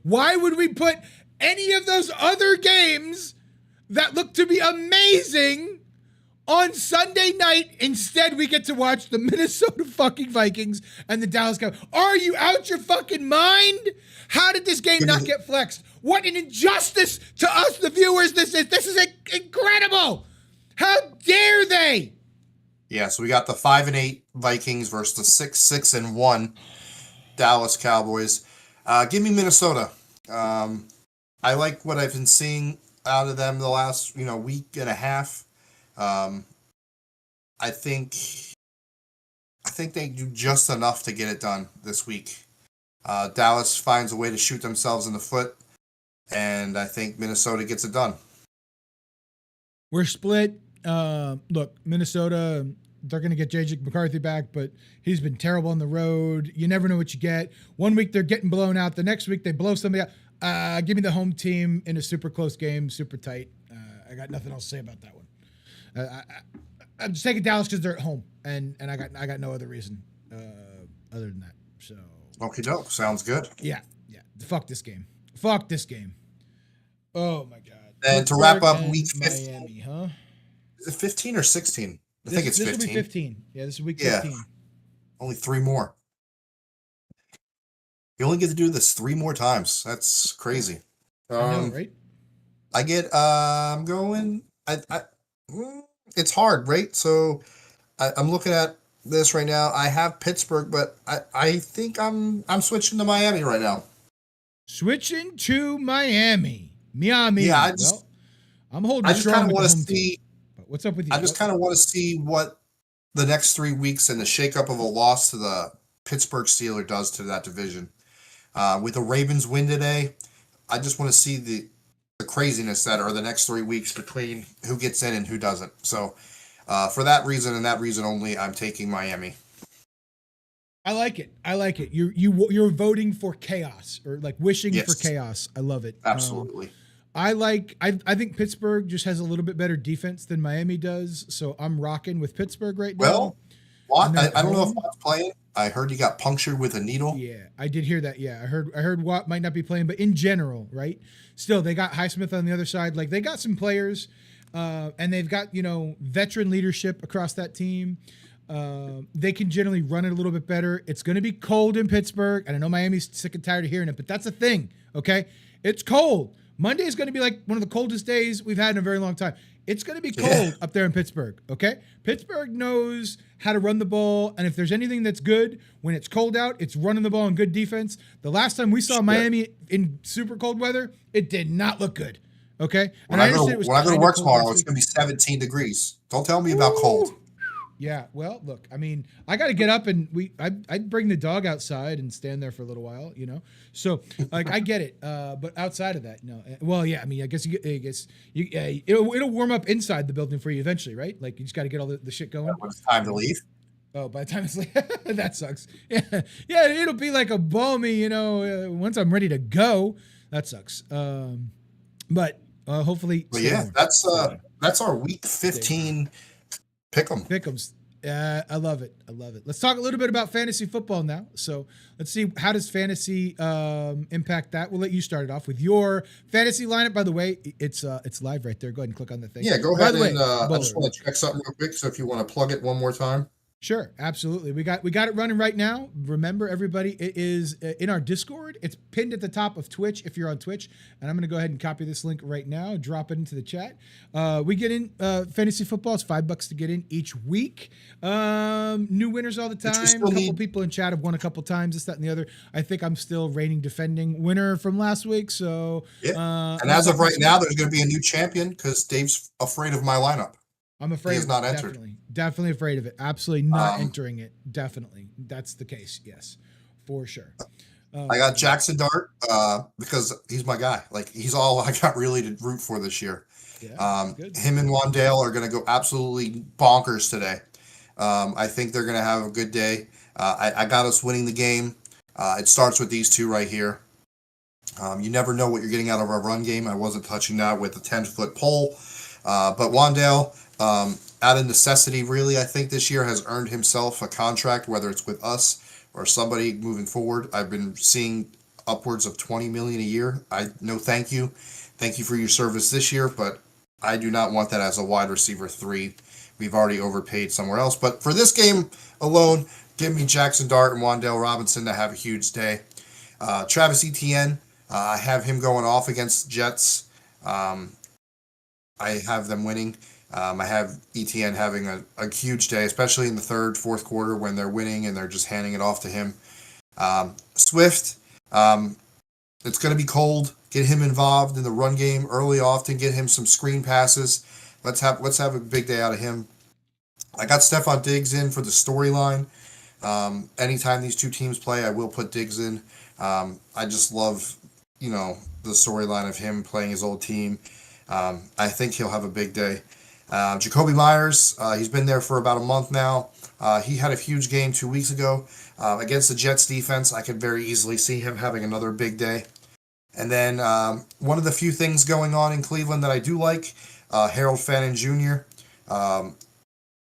Why would we put any of those other games that look to be amazing on Sunday night? Instead, we get to watch the Minnesota fucking Vikings and the Dallas Cowboys. Are you out your fucking mind? How did this game not get flexed? What an injustice to us, the viewers, this is. This is incredible. How dare they? Yeah, so we got the 5-8 Vikings versus the 6-1 Dallas Cowboys. Give me Minnesota. I like what I've been seeing out of them the last week and a half. I think they do just enough to get it done this week. Dallas finds a way to shoot themselves in the foot, and I think Minnesota gets it done. We're split. Look, Minnesota, they're going to get J.J. McCarthy back, but he's been terrible on the road. You never know what you get. 1 week they're getting blown out. The next week they blow somebody out. Give me the home team in a super close game, super tight. I got nothing else to say about that one. I'm just taking Dallas because they're at home, and I got no other reason other than that. So Okay, dope. Sounds good. yeah. Fuck this game. Fuck this game. Oh my god. And to wrap Pittsburgh up and week 15, Miami, huh? is it 15 or 16? I think it's This will be 15. 15. Yeah, this is week Yeah. 15. Only 3 more. You only get to do this 3 more times. That's crazy. I know, right? I get I'm going it's hard, right? So I'm looking at this right now. I have Pittsburgh, but I think I'm switching to Miami right now. Switching to Miami. Miami. Yeah, well, I'm holding I just strong kind of with want the to home team. see But what's up with you? I just kind of want to see what the next 3 weeks and the shakeup of a loss to the Pittsburgh Steelers does to that division. With the Ravens win today, I just want to see the craziness that are the next 3 weeks between who gets in and who doesn't. So for that reason and that reason only, I'm taking Miami. I like it. I like it. You're voting for chaos or like wishing Yes. for chaos. I love it. Absolutely. I think Pittsburgh just has a little bit better defense than Miami does, so I'm rocking with Pittsburgh right now. Well, Watt, And then I don't know if home- Watt's playing. I heard he got punctured with a needle. Yeah, I did hear that. Yeah, I heard Watt might not be playing, but in general, right? Still, they got Highsmith on the other side. Like they got some players, and they've got veteran leadership across that team. They can generally run it a little bit better. It's going to be cold in Pittsburgh, and I know Miami's sick and tired of hearing it, but that's the thing. Okay, it's cold. Monday is going to be like one of the coldest days we've had in a very long time. It's going to be cold up there in Pittsburgh, okay? Pittsburgh knows how to run the ball, and if there's anything that's good when it's cold out, it's running the ball and good defense. The last time we saw Miami in super cold weather, it did not look good, okay? When I go to work tomorrow, it's going to be 17 degrees. Don't tell me about cold. Yeah, well, look, I mean, I got to get up and I'd bring the dog outside and stand there for a little while, So, like, I get it, but outside of that, no. Well, yeah, I mean, I guess it'll warm up inside the building for you eventually, right? Like, you just got to get all the shit going. When it's time to leave. Oh, by the time it's like that sucks. Yeah, it'll be like a balmy, once I'm ready to go. That sucks. But hopefully. But yeah, that's our week 15. Pick'ems. I love it. Let's talk a little bit about fantasy football now. So let's see, how does fantasy impact that? We'll let you start it off with your fantasy lineup. By the way, it's live right there. Go ahead and click on the thing. Yeah, go ahead and I just want to check something real quick. So if you want to plug it one more time. Sure, absolutely. We got it running right now. Remember, everybody, it is in our Discord. It's pinned at the top of Twitch if you're on Twitch. And I'm going to go ahead and copy this link right now, drop it into the chat. We get in fantasy football. It's $5 to get in each week. New winners all the time. A couple people in chat have won a couple times, this, that, and the other. I think I'm still reigning defending winner from last week. So yeah. And as of right now, there's going to be a new champion because Dave's afraid of my lineup. I'm afraid. He has not entered. Definitely afraid of it. Absolutely not entering it. Definitely, that's the case. Yes, for sure. I got Jackson Dart because he's my guy. Like he's all I got really to root for this year. Yeah, him and Wandale are going to go absolutely bonkers today. I think they're going to have a good day. I got us winning the game. It starts with these two right here. You never know what you're getting out of our run game. I wasn't touching that with a 10-foot pole. But Wandale, out of necessity, really, I think this year has earned himself a contract, whether it's with us or somebody moving forward. I've been seeing upwards of $20 million a year. No, thank you. Thank you for your service this year, but I do not want that as a wide receiver 3. We've already overpaid somewhere else. But for this game alone, give me Jackson Dart and Wandale Robinson to have a huge day. Travis Etienne, I have him going off against Jets. I have them winning. I have Etienne having a huge day, especially in the third, fourth quarter when they're winning and they're just handing it off to him. Swift, it's going to be cold. Get him involved in the run game early, often get him some screen passes. Let's have a big day out of him. I got Stephon Diggs in for the storyline. Anytime these two teams play, I will put Diggs in. I just love, the storyline of him playing his old team. I think he'll have a big day. Jacoby Myers, he's been there for about a month now. He had a huge game 2 weeks ago against the Jets defense. I could very easily see him having another big day. And then one of the few things going on in Cleveland that I do like, Harold Fannin Jr.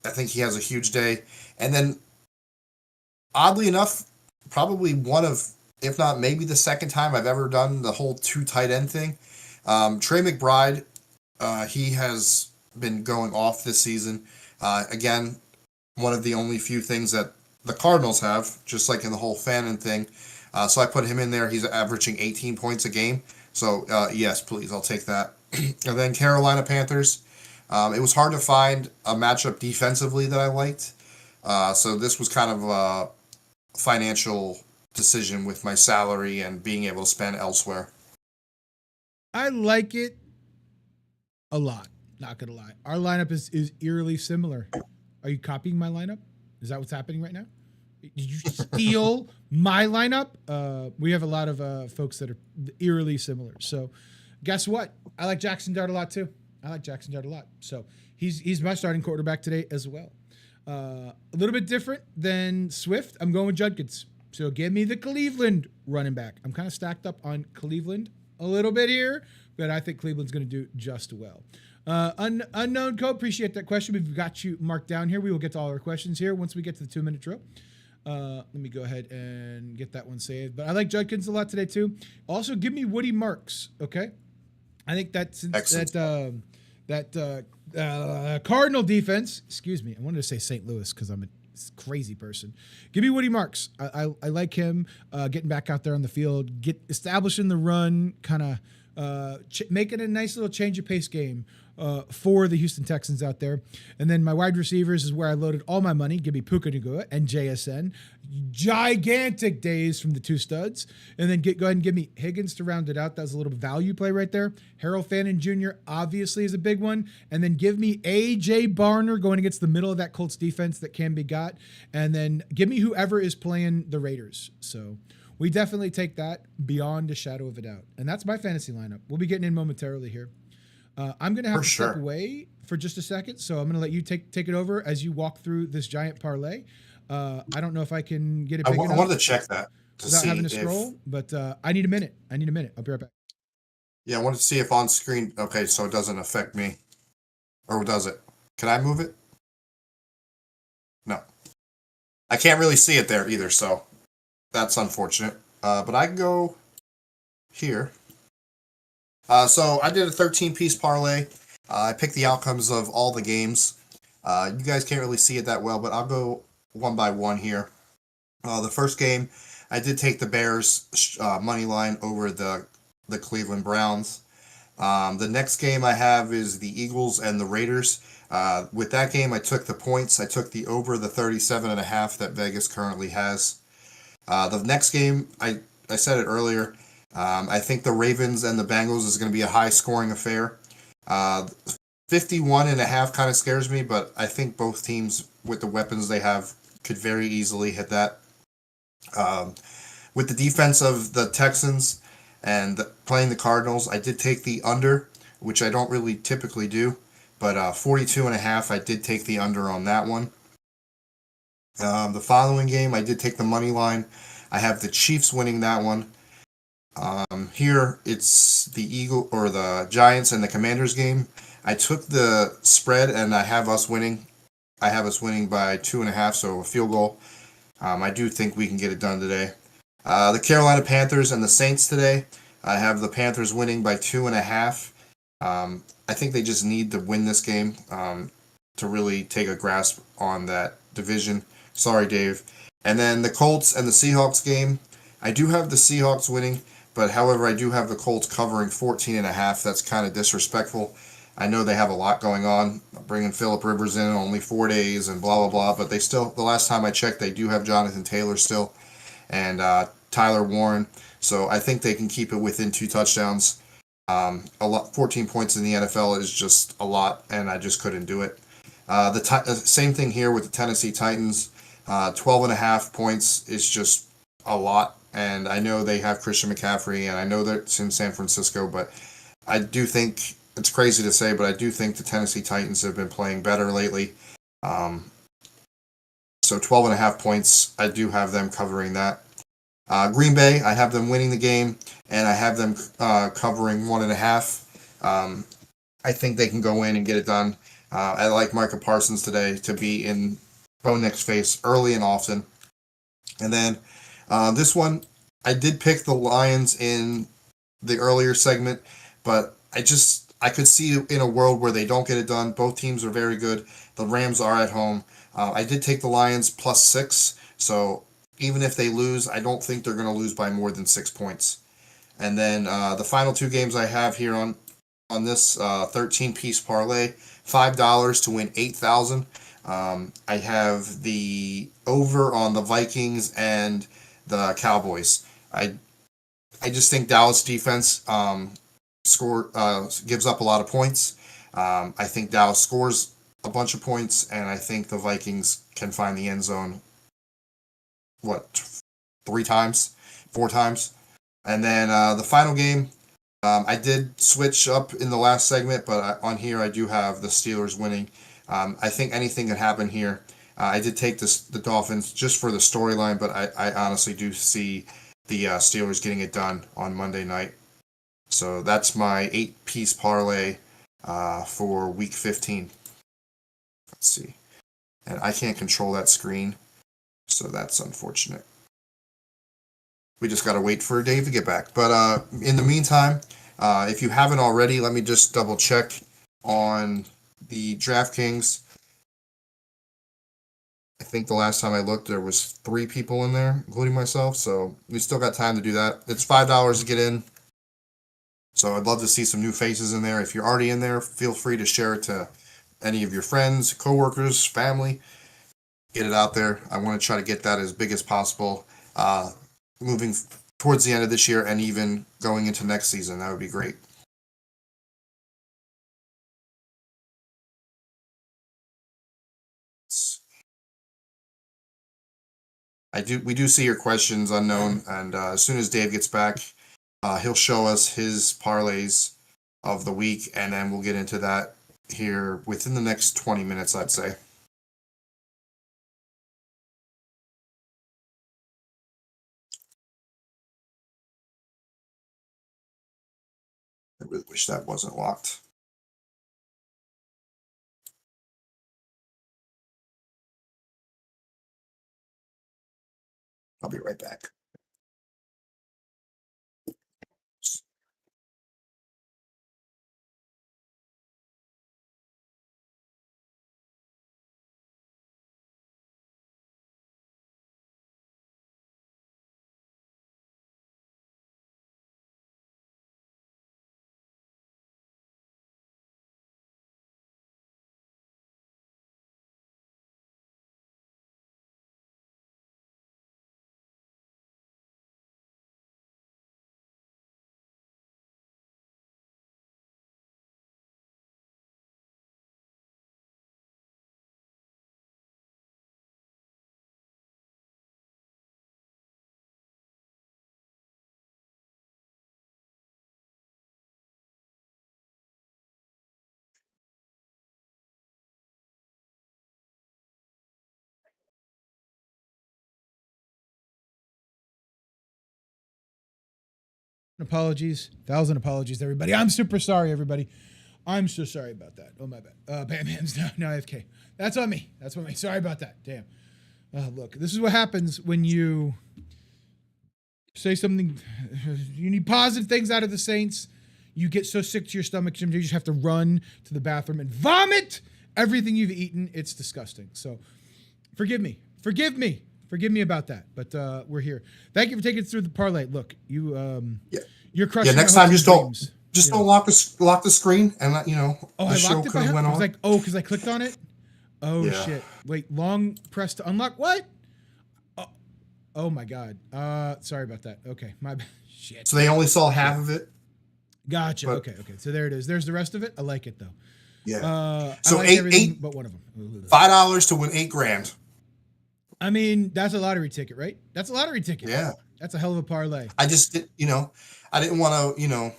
I think he has a huge day. And then, oddly enough, probably one of, if not maybe the second time I've ever done the whole two tight end thing. Trey McBride, he has been going off this season. Again, one of the only few things that the Cardinals have, just like in the whole Fannin thing. So I put him in there. He's averaging 18 points a game. So yes, please, I'll take that. And then Carolina Panthers. It was hard to find a matchup defensively that I liked. So this was kind of a financial decision with my salary and being able to spend elsewhere. I like it a lot. Not gonna lie, our lineup is eerily similar. Are you copying my lineup? Is that what's happening right now? Did you steal my lineup? We have a lot of folks that are eerily similar. So, guess what? I like Jackson Dart a lot too. I like Jackson Dart a lot. So he's my starting quarterback today as well. A little bit different than Swift. I'm going with Judkins. So give me the Cleveland running back. I'm kind of stacked up on Cleveland a little bit here, but I think Cleveland's going to do just well. Unknown Code, appreciate that question. We've got you marked down here. We will get to all our questions here once we get to the 2-minute drill. Let me go ahead and get that one saved. But I like Judkins a lot today too. Also, give me Woody Marks. Okay, I think that since that Cardinal defense. Excuse me, I wanted to say St. Louis because I'm a crazy person. Give me Woody Marks. I like him getting back out there on the field, establishing the run, kind of making a nice little change of pace game for the Houston Texans out there. And then my wide receivers is where I loaded all my money. Give me Puka Nacua and JSN. Gigantic days from the two studs. And then go ahead and give me Higgins to round it out. That was a little value play right there. Harold Fannin Jr. obviously is a big one. And then give me A.J. Barner going against the middle of that Colts defense that can be got. And then give me whoever is playing the Raiders. So we definitely take that beyond a shadow of a doubt. And that's my fantasy lineup. We'll be getting in momentarily here. I'm going to have to step away for just a second, so I'm going to let you take it over as you walk through this giant parlay. I don't know if I can get it big enough. I wanted to check that without having to scroll, but I need a minute. I'll be right back. Yeah, I wanted to see if on screen. Okay, so it doesn't affect me. Or does it? Can I move it? No. I can't really see it there either, so that's unfortunate. But I can go here. So I did a 13-piece parlay. I picked the outcomes of all the games. You guys can't really see it that well, but I'll go one by one here. The first game, I did take the Bears money line over the Cleveland Browns. The next game I have is the Eagles and the Raiders. With that game, I took the points. I took the over the 37.5 that Vegas currently has. The next game, I said it earlier, I think the Ravens and the Bengals is going to be a high-scoring affair. 51.5 kind of scares me, but I think both teams, with the weapons they have, could very easily hit that. With the defense of the Texans and playing the Cardinals, I did take the under, which I don't really typically do, but 42.5, I did take the under on that one. The following game, I did take the money line. I have the Chiefs winning that one. Here it's the Giants and the Commanders game. I took the spread and I have us winning. I have us winning by 2.5, so a field goal. I do think we can get it done today. The Carolina Panthers and the Saints today. I have the Panthers winning by 2.5. I think they just need to win this game to really take a grasp on that division. Sorry, Dave. And then the Colts and the Seahawks game. I do have the Seahawks winning, but however, I do have the Colts covering 14.5. That's kind of disrespectful. I know they have a lot going on, bringing Phillip Rivers in only 4 days and blah, blah, blah, but they still, the last time I checked, they do have Jonathan Taylor still and Tyler Warren. So I think they can keep it within 2 touchdowns. 14 points in the NFL is just a lot, and I just couldn't do it. Same thing here with the Tennessee Titans. 12.5 points is just a lot, and I know they have Christian McCaffrey, and I know that it's in San Francisco, but I do think, it's crazy to say, but I do think the Tennessee Titans have been playing better lately. So 12.5 points, I do have them covering that. Green Bay, I have them winning the game, and I have them covering 1.5. I think they can go in and get it done. I like Micah Parsons today to be in Bo Nick's face early and often. And then this one, I did pick the Lions in the earlier segment, but I could see in a world where they don't get it done. Both teams are very good. The Rams are at home. I did take the Lions +6, so even if they lose, I don't think they're going to lose by more than 6 points. And then the final two games I have here on this 13-piece parlay, $5 to win 8,000. I have the over on the Vikings and the Cowboys. I just think Dallas defense gives up a lot of points. I think Dallas scores a bunch of points, and I think the Vikings can find the end zone. What, 3 times, 4 times, and then the final game. I did switch up in the last segment, but on here I do have the Steelers winning. I think anything could happen here. I did take the Dolphins just for the storyline, but I honestly do see the Steelers getting it done on Monday night. So that's my 8-piece parlay for Week 15. Let's see. And I can't control that screen, so that's unfortunate. We just got to wait for Dave to get back. But in the meantime, if you haven't already, let me just double check on the DraftKings. I think the last time I looked, there was 3 people in there, including myself. So we still got time to do that. It's $5 to get in. So I'd love to see some new faces in there. If you're already in there, feel free to share it to any of your friends, coworkers, family. Get it out there. I want to try to get that as big as possible. Moving towards the end of this year and even going into next season, that would be great. We do see your questions, Unknown, and as soon as Dave gets back, he'll show us his parlays of the week, and then we'll get into that here within the next 20 minutes, I'd say. I really wish that wasn't locked. I'll be right back. Apologies, 1,000 apologies, everybody. I'm super sorry, everybody. I'm so sorry about that. Oh, my bad. Bam Bam's no AFK. That's on me. That's on me. Sorry about that. Damn. Look, this is what happens when you say something. You need positive things out of the Saints. You get so sick to your stomach, you just have to run to the bathroom and vomit everything you've eaten. It's disgusting. So forgive me. Forgive me. Forgive me about that. But we're here. Thank you for taking us through the parlay. Look, you're crushing. Yeah, next time just don't lock the screen and let Oh, the I locked it by went I on. was like, because I clicked on it. Oh Yeah. shit! Wait, long press to unlock. What? Oh my god. Sorry about that. Okay, my bad. Shit. So they only saw half of it. Gotcha. But- Okay. So there it is. There's the rest of it. I like it though. Yeah. So So I like eight- everything eight- but one of them. $5 to win $8,000. I mean, that's a lottery ticket, right? That's a lottery ticket. Yeah. That's a hell of a parlay. I just did, I didn't want to,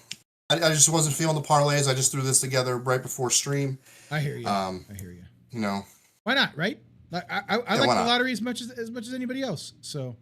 I just wasn't feeling the parlays. I just threw this together right before stream. I hear you. I hear you. Why not? Right? I like the lottery as much as anybody else. So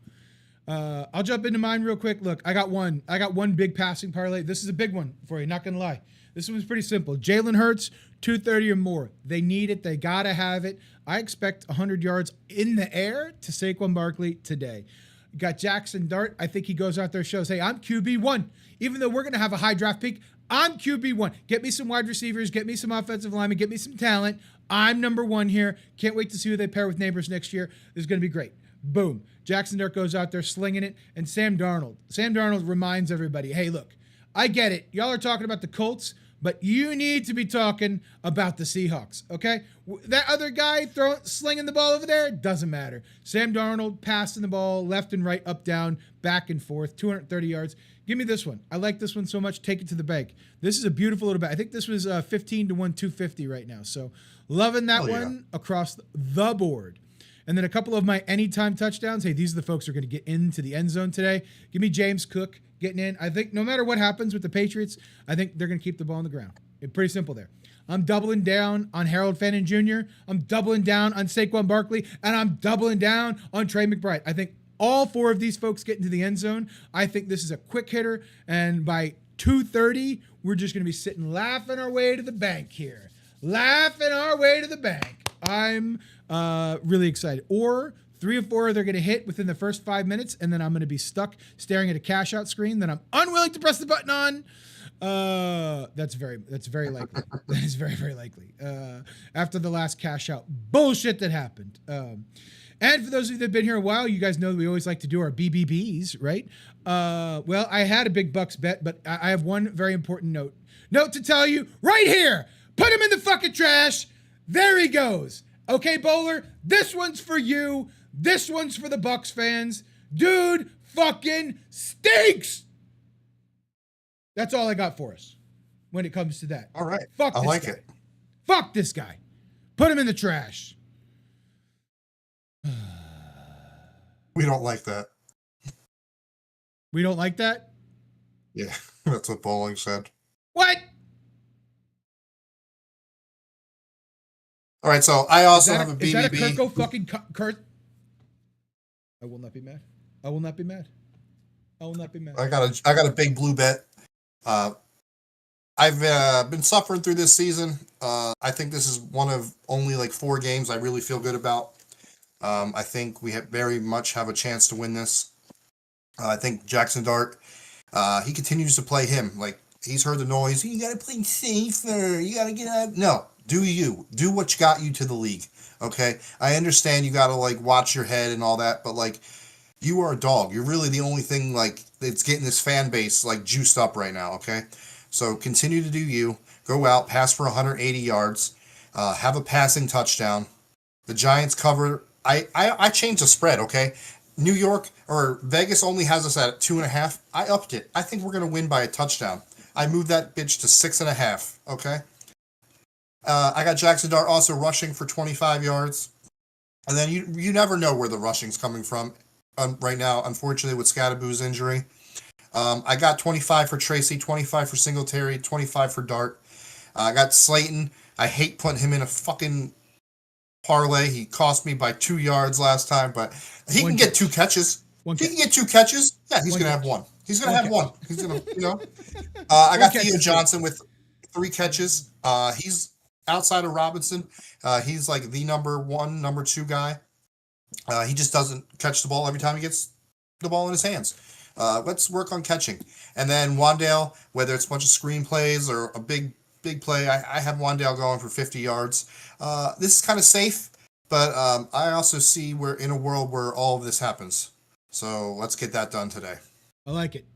I'll jump into mine real quick. Look, I got one big passing parlay. This is a big one for you. Not gonna lie. This one's pretty simple. Jalen Hurts, 230 or more. They need it. They got to have it. I expect 100 yards in the air to Saquon Barkley today. You got Jackson Dart. I think he goes out there and shows, hey, I'm QB1. Even though we're going to have a high draft pick, I'm QB1. Get me some wide receivers. Get me some offensive linemen. Get me some talent. I'm number one here. Can't wait to see who they pair with Neighbors next year. This is going to be great. Boom. Jackson Dart goes out there slinging it. And Sam Darnold. Sam Darnold reminds everybody, hey, look, I get it. Y'all are talking about the Colts, but you need to be talking about the Seahawks, okay? That other guy slinging the ball over there, doesn't matter. Sam Darnold passing the ball left and right, up, down, back and forth, 230 yards. Give me this one. I like this one so much. Take it to the bank. This is a beautiful little bet. I think this was 15 to 1, 250 right now. So loving that one across the board. And then a couple of my anytime touchdowns. Hey, these are the folks who are going to get into the end zone today. Give me James Cook getting in. I think no matter what happens with the Patriots, I think they're going to keep the ball on the ground. It's pretty simple there. I'm doubling down on Harold Fannin Jr. I'm doubling down on Saquon Barkley, and I'm doubling down on Trey McBride. I think all four of these folks get into the end zone. I think this is a quick hitter, and by 2:30, we're just going to be sitting laughing our way to the bank here. Laughing our way to the bank. I'm really excited. Or 3 or 4 they're going to hit within the first 5 minutes, and then I'm going to be stuck staring at a cash out screen that I'm unwilling to press the button on. That's very likely. That is very, very likely. After the last cash out bullshit that happened. And for those of you that have been here a while, you guys know that we always like to do our BBBs, right? Well, I had a big bucks bet, but I have one very important note to tell you right here. Put him in the fucking trash. There he goes. Okay, Bowler, this one's for you. This one's for the Bucks fans. Dude fucking stinks. That's all I got for us when it comes to that. All right. Fuck this I like guy. it. Fuck this guy. Put him in the trash. We don't like that. We don't like that? Yeah, that's what Bowling said. What? All right, so I also have a BBB. Is that a Kirko fucking Kurt? I will not be mad. I will not be mad. I will not be mad. I got a big blue bet. I've been suffering through this season. I think this is one of only like 4 games I really feel good about. I think we very much have a chance to win this. I think Jackson Dart, he continues to play him. Like, he's heard the noise. You got to play safer. You got to get out. No, do you. Do what got you to the league, okay? I understand you got to, like, watch your head and all that, but, like, you are a dog. You're really the only thing, like, that's getting this fan base, like, juiced up right now, okay? So continue to do you. Go out, pass for 180 yards, have a passing touchdown. The Giants cover. I changed the spread, okay? New York or Vegas only has us at 2.5. I upped it. I think we're going to win by a touchdown. I moved that bitch to 6.5, okay? I got Jackson Dart also rushing for 25 yards. And then you never know where the rushing's coming from right now, unfortunately, with Scadaboo's injury. I got 25 for Tracy, 25 for Singletary, 25 for Dart. I got Slayton. I hate putting him in a fucking parlay. He cost me by 2 yards last time, but he can get 2 catches. He can get 2 catches. Yeah, he's going to have 1. He's going to have 1. He's going to, you know. I got Theo Johnson with 3 catches. He's outside of Robinson. He's like the number 1, number 2 guy. He just doesn't catch the ball every time he gets the ball in his hands. Let's work on catching. And then Wandale, whether it's a bunch of screenplays or a big play, I have Wandale going for 50 yards. This is kind of safe, but I also see we're in a world where all of this happens. So let's get that done today. I like it.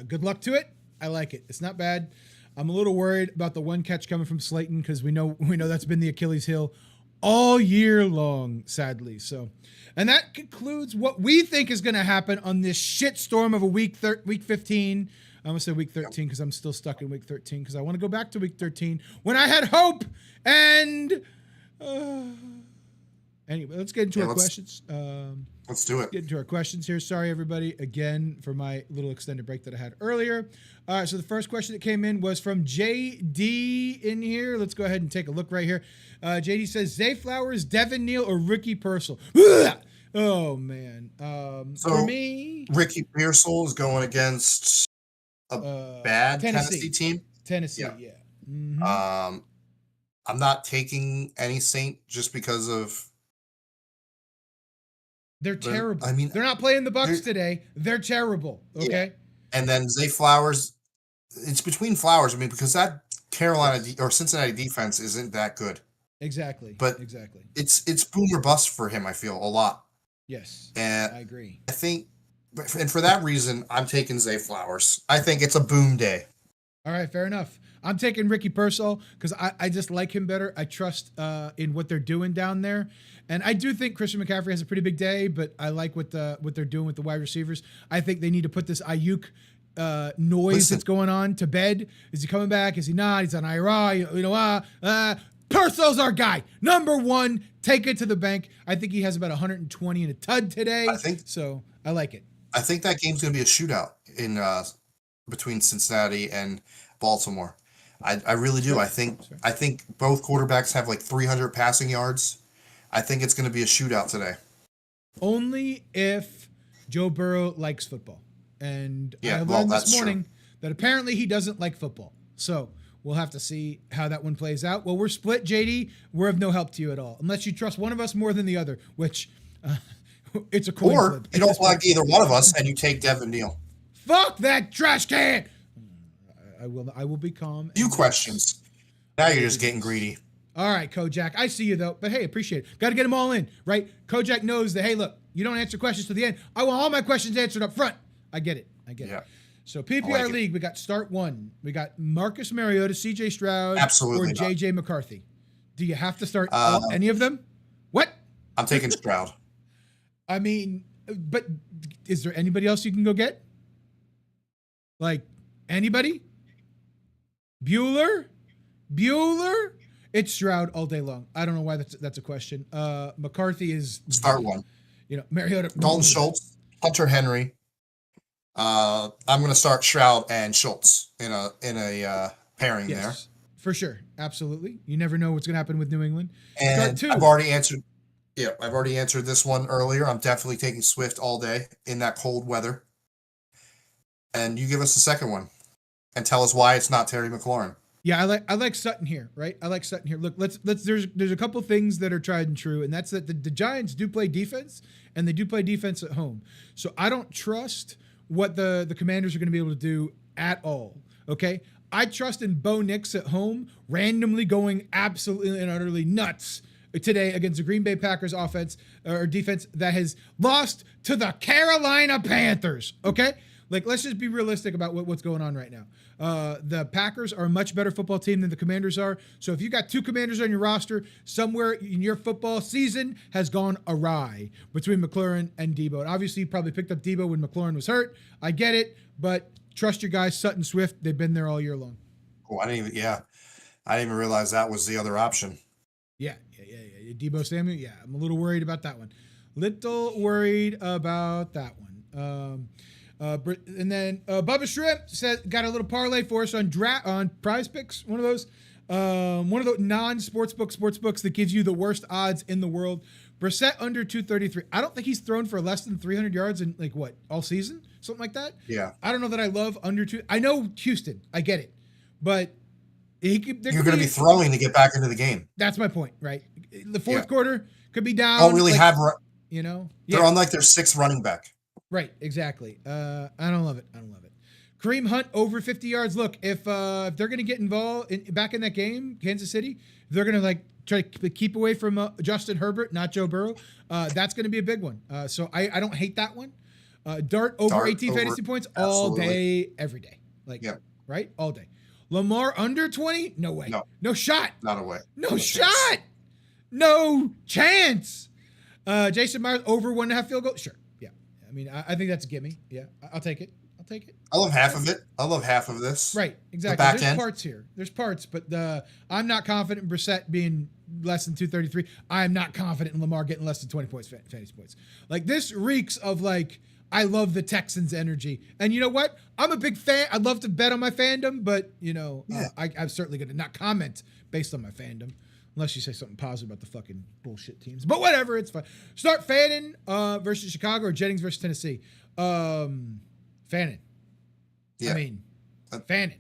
Good luck to it. I like it. It's not bad. I'm a little worried about the 1 catch coming from Slayton because we know that's been the Achilles heel all year long, sadly. So, and that concludes what we think is going to happen on this shitstorm of a week 15. I'm going to say week 13 because I'm still stuck in week 13 because I want to go back to week 13 when I had hope. And anyway, let's get into our questions. Let's do it. Get into our questions here. Sorry, everybody, again, for my little extended break that I had earlier. All right, so the first question that came in was from JD in here. Let's go ahead and take a look right here. JD says, Zay Flowers, Devin Neal, or Ricky Pearsall? Oh, man. So for me, Ricky Pearsall is going against a bad Tennessee team. Tennessee, Yeah. yeah. Mhm. I'm not taking any Saint just because of They're terrible. I mean, They're not playing the Bucks they're today. They're terrible. yeah. Okay. And then Zay Flowers, it's between Flowers. I mean, because that Carolina Yes. or Cincinnati defense isn't that good, Exactly. but Exactly. it's boom or bust for him. I feel a lot, Yes. and I agree. I think, and for that reason, I'm taking Zay Flowers. I think it's a boom day. All right, fair enough. I'm taking Ricky Pearsall because I just like him better. I trust in what they're doing down there, and I do think Christian McCaffrey has a pretty big day. But I like what they're doing with the wide receivers. I think they need to put this Ayuk noise that's going on to bed. Is he coming back? Is he not? He's on IR. Pearsall's our guy. Number one. Take it to the bank. I think he has about 120 and a tud today. So. I like it. I think that game's going to be a shootout in between Cincinnati and Baltimore. I really do. Sure. I think both quarterbacks have like 300 passing yards. I think it's going to be a shootout today. Only if Joe Burrow likes football. And Yeah, I well, learned that's this morning true. that apparently he doesn't like football. So we'll have to see how that one plays out. Well, we're split, JD. We're of no help to you at all, unless you trust one of us more than the other, which it's a coin Or flip. you don't like either one of us and you take Devin Neal. Fuck that trash can. I will be calm. Few questions. Now you're just getting greedy. All right, Kojak. I see you, though. But, hey, appreciate it. Got to get them all in, right? Kojak knows that, hey, look, you don't answer questions to the end. I want all my questions answered up front. I get it. Yeah. So, PPR like it. League, we got start one. We got Marcus Mariota, CJ Stroud, Absolutely or not. JJ McCarthy. Do you have to start Um, any of them? What? I'm taking Stroud. I mean, but is there anybody else you can go get? Like, anybody? Bueller? It's Stroud all day long. I don't know why that's a question. McCarthy is Start one. Mariota. Dalton Schultz, Hunter Henry. I'm going to start Stroud and Schultz in a pairing there. For sure. Absolutely. You never know what's going to happen with New England. And Start two. I've already answered this one earlier. I'm definitely taking Swift all day in that cold weather. And you give us the second one and tell us why it's not Terry McLaurin. Yeah, I like Sutton here, right? I like Sutton here. Look, let's there's a couple things that are tried and true, and that's that the Giants do play defense, and they do play defense at home. So I don't trust what the Commanders are going to be able to do at all. Okay? I trust in Bo Nix at home, randomly going absolutely and utterly nuts today against the Green Bay Packers offense or defense that has lost to the Carolina Panthers. Okay? Like, let's just be realistic about what's going on right now. The Packers are a much better football team than the Commanders are. So if you got two Commanders on your roster, somewhere in your football season has gone awry between McLaurin and Debo. And obviously, you probably picked up Debo when McLaurin was hurt. I get it, but trust your guys, Sutton, Swift. They've been there all year long. Oh, I didn't even realize that was the other option. Yeah. Debo Samuel, yeah. I'm a little worried about that one. And then Bubba Shrimp said got a little parlay for us on Prize Picks, one of those non-sports books that gives you the worst odds in the world. Brissett under 233. I don't think he's thrown for less than 300 yards in all season, something like that. Yeah. I don't know that I love under 2. I know Houston, I get it, but you're going to be throwing to get back into the game. That's my point, right? The fourth quarter could be down. Don't really have, they're on their sixth running back. Right, exactly. I don't love it. Kareem Hunt over 50 yards. Look, if they're going to get involved back in that game, Kansas City, they're going to try to keep away from Justin Herbert, not Joe Burrow. That's going to be a big one. So I don't hate that one. Dart over 18 fantasy points all day, every day. Right? All day. Lamar under 20? No way. No shot. Not a way. No shot. No chance. Jason Myers over 1.5 field goal. Sure. Yeah. I mean, I think that's a gimme. Yeah. I'll take it. I love half of it. I love half of this. Right. Exactly. There's parts here. There's parts, but I'm not confident in Brissett being less than 233. I'm not confident in Lamar getting less than 20 points, fantasy points. This reeks of I love the Texans energy. And you know what? I'm a big fan. I'd love to bet on my fandom, but I'm certainly going to not comment based on my fandom. Unless you say something positive about the fucking bullshit teams. But whatever, it's fine. Start Fannin versus Chicago or Jennings versus Tennessee. Fannin. Yeah. Fannin.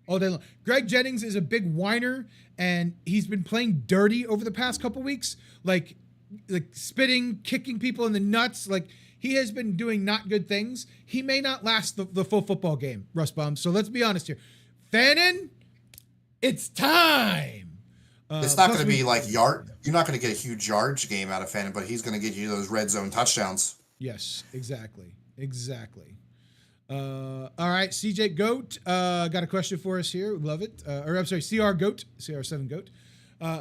all day long. Greg Jennings is a big whiner, and he's been playing dirty over the past couple weeks, like spitting, kicking people in the nuts. Like, he has been doing not good things. He may not last the full football game, Russ Bum. So let's be honest here. Fannin, it's time. It's not going to be like yard. You're not going to get a huge yardage game out of Fannin, but he's going to get you those red zone touchdowns. Yes, exactly. All right, CJ Goat got a question for us here. Love it. Or I'm sorry, CR Goat, CR7 Goat.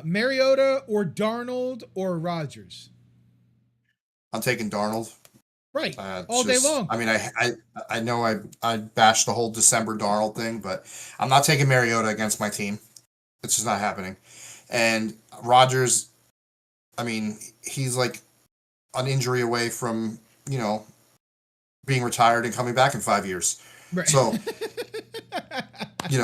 Mariota or Darnold or Rodgers? I'm taking Darnold. Right, all day long. I mean, I know I bashed the whole December Darnold thing, but I'm not taking Mariota against my team. It's just not happening. And Rodgers, I mean, he's like an injury away from, being retired and coming back in 5 years. Right. So,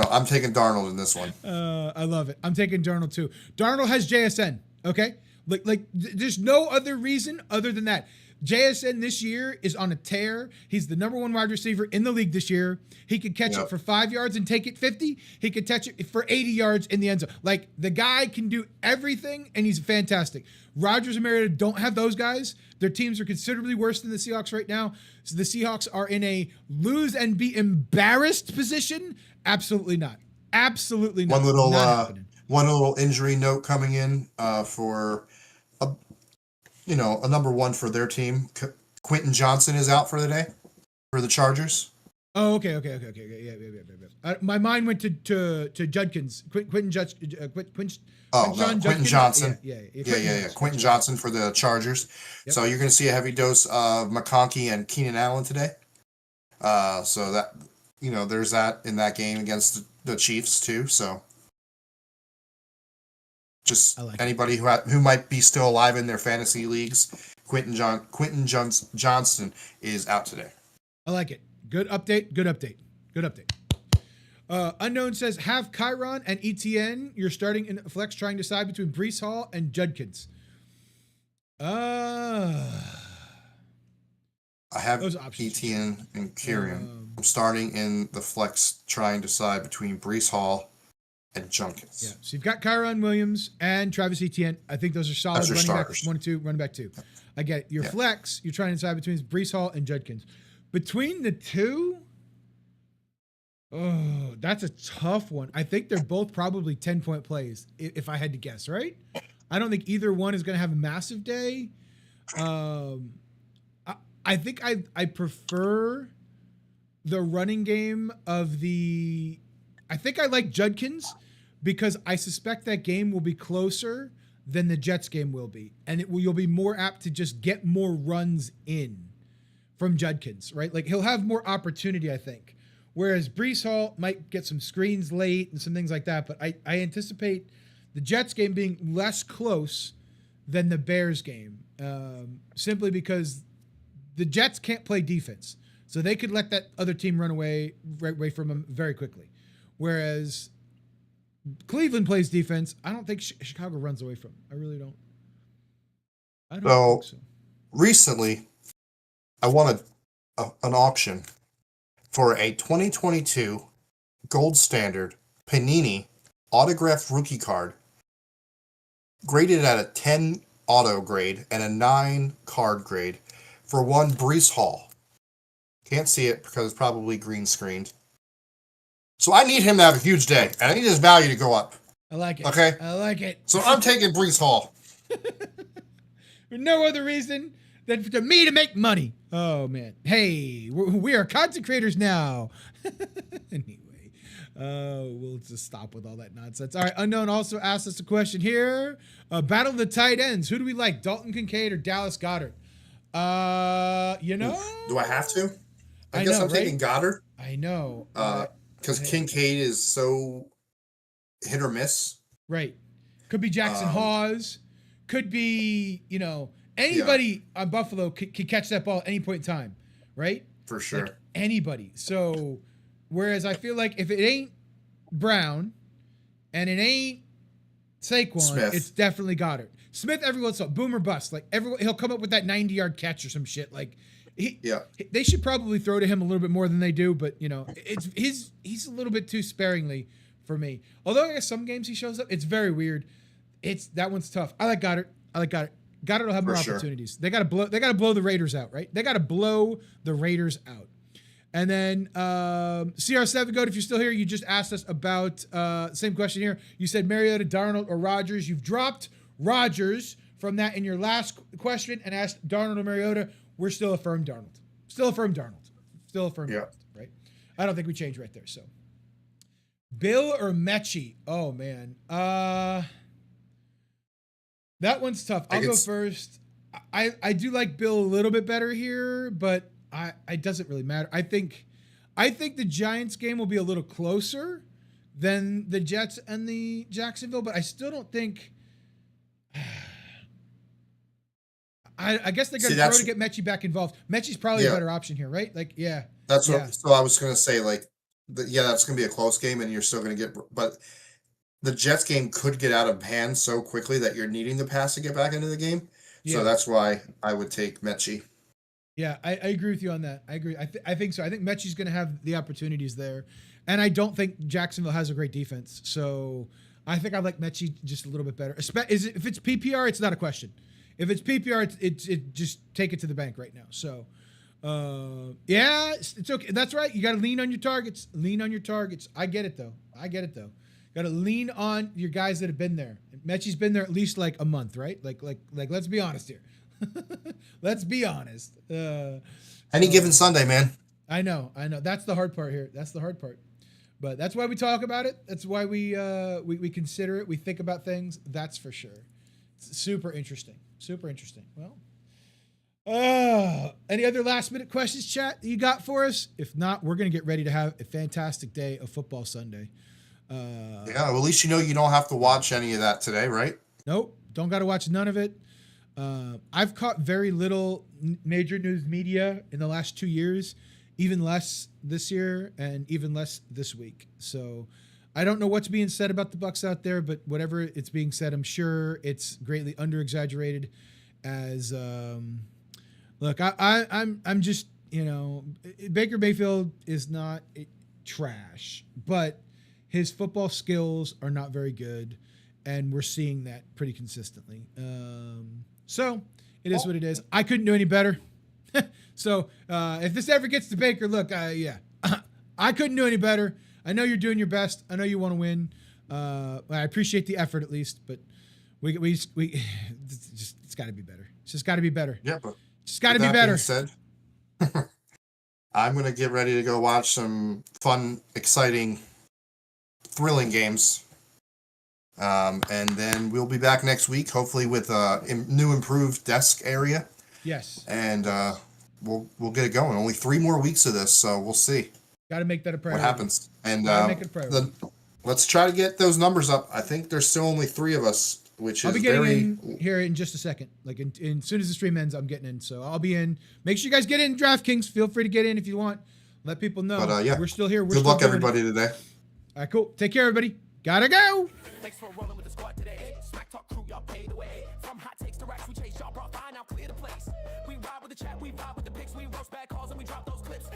I'm taking Darnold in this one. I love it. I'm taking Darnold too. Darnold has JSN. Okay. There's no other reason other than that. JSN this year is on a tear. He's the number one wide receiver in the league this year. He could catch it for 5 yards and take it 50. He could catch it for 80 yards in the end zone. Like, the guy can do everything, and he's fantastic. Rodgers and Mariota don't have those guys. Their teams are considerably worse than the Seahawks right now. So the Seahawks are in a lose and be embarrassed position. Absolutely not. Absolutely not. One little injury note coming in for a number one for their team. Quentin Johnson is out for the day for the Chargers. Oh, okay. Yeah. My mind went to Judkins. Quentin Johnson. Yeah. Quentin Johnson for the Chargers. Yep. So you're going to see a heavy dose of McConkey and Keenan Allen today. So that, there's that in that game against the Chiefs too. So just anybody who might be still alive in their fantasy leagues, Quentin Johnson is out today. I like it. Good update. Unknown says, have Kyron and ETN. You're starting in flex, trying to decide between Breece Hall and Judkins. I have ETN and Kieran. I'm starting in the flex, trying to decide between Breece Hall and Judkins. Yeah. So you've got Kyron Williams and Travis Etienne. I think those are solid running backs. 1 and 2, running back 2. I get it. Your flex, you're trying to decide between Breece Hall and Judkins. Between the two, that's a tough one. I think they're both probably 10-point plays, if I had to guess, right? I don't think either one is going to have a massive day. I think I prefer the running game of the... I think I like Judkins because I suspect that game will be closer than the Jets game will be. And you'll be more apt to just get more runs in from Judkins, right? Like, he'll have more opportunity, I think. Whereas Breece Hall might get some screens late and some things like that. But I anticipate the Jets game being less close than the Bears game, simply because the Jets can't play defense. So they could let that other team run away from them very quickly. Whereas Cleveland plays defense, I don't think Chicago runs away from them. I really don't. I don't think so. Recently, I won an auction for a 2022 Gold Standard Panini autographed rookie card, graded at a 10 auto grade and a 9 card grade for one Breece Hall. Can't see it because it's probably green screened. So I need him to have a huge day, and I need his value to go up. I like it. Okay? I like it. So I'm taking Breece Hall. For no other reason than for me to make money. Oh, man. Hey, we are content creators now. Anyway, we'll just stop with all that nonsense. All right, Unknown also asked us a question here. Battle of the tight ends. Who do we like, Dalton Kincaid or Dallas Goedert? Do I have to? I guess I'm taking Goddard. I know. Because Kincaid is so hit or miss. Right. Could be Jackson Hawes. Could be, anybody on Buffalo could catch that ball at any point in time. Right? For sure. Like anybody. So, whereas I feel like if it ain't Brown and it ain't Saquon, Smith, it's definitely Goddard. Smith, every once in a while, boom or bust. Like, he'll come up with that 90-yard catch or some shit. Like, They should probably throw to him a little bit more than they do, but he's a little bit too sparingly for me. Although I guess some games he shows up, it's very weird. That one's tough. I like Goddard. Goddard will have more opportunities. They gotta blow the Raiders out, right? They gotta blow the Raiders out. And then CR7 Goat, if you're still here, you just asked us about same question here. You said Mariota, Darnold, or Rodgers. You've dropped Rodgers from that in your last question and asked Darnold or Mariota. We're still a firm Darnold. Darnold, right? I don't think we changed right there. So, Bill or Mechie? Oh man, that one's tough. I'll go first. I do like Bill a little bit better here, but it doesn't really matter. I think the Giants game will be a little closer than the Jets and the Jacksonville, but I still don't think. I guess they're going to throw to get Mechie back involved. Mechie's probably a better option here, right? Like, yeah. That's what. So I was going to say, like, that's going to be a close game, and you're still going to get. But the Jets game could get out of hand so quickly that you're needing the pass to get back into the game. Yeah. So that's why I would take Mechie. Yeah, I agree with you on that. I agree. I think so. I think Mechie's going to have the opportunities there, and I don't think Jacksonville has a great defense. So I think I like Mechie just a little bit better. If it's PPR, it's not a question. If it's PPR, it just take it to the bank right now. So, it's okay. That's right. You got to lean on your targets. I get it though. Got to lean on your guys that have been there. Mechie's been there at least like a month, right? Like let's be honest here. Let's be honest. Any given Sunday, man. I know. That's the hard part here. But that's why we talk about it. That's why we consider it. We think about things. That's for sure. It's super interesting. Well, any other last minute questions, chat, that you got for us? If not, we're going to get ready to have a fantastic day of football Sunday. Well, at least you don't have to watch any of that today, right? Nope. Don't got to watch none of it. I've caught very little major news media in the last 2 years, even less this year and even less this week. So I don't know what's being said about the Bucs out there, but whatever it's being said, I'm sure it's greatly under-exaggerated. As look, I'm just Baker Mayfield is not trash, but his football skills are not very good, and we're seeing that pretty consistently. So it is what it is. I couldn't do any better. So if this ever gets to Baker, look, I couldn't do any better. I know you're doing your best. I know you want to win. I appreciate the effort at least, but we it's got to be better. It's just got to be better. Yeah, but it's got to be better. Said, I'm gonna get ready to go watch some fun, exciting, thrilling games. And then we'll be back next week, hopefully with a new improved desk area. Yes. And we'll get it going. Only 3 more weeks of this, so we'll see. Got to make that a priority. What happens? And make it a priority. Let's try to get those numbers up. I think there's still only 3 of us, which I'll is be getting in here in just a second. Like as soon as the stream ends, I'm getting in. So I'll be in. Make sure you guys get in DraftKings. Feel free to get in if you want. Let people know. But we're still here. Good luck, everybody, today. All right, cool. Take care, everybody. Gotta go. Thanks for rolling with the squad today. Smack Talk crew, y'all paid the way. From hot takes to racks, we chase y'all, brought fine, now clear the place. We ride with the chat, we vibe with the picks, we roast bad calls and we drop those clips.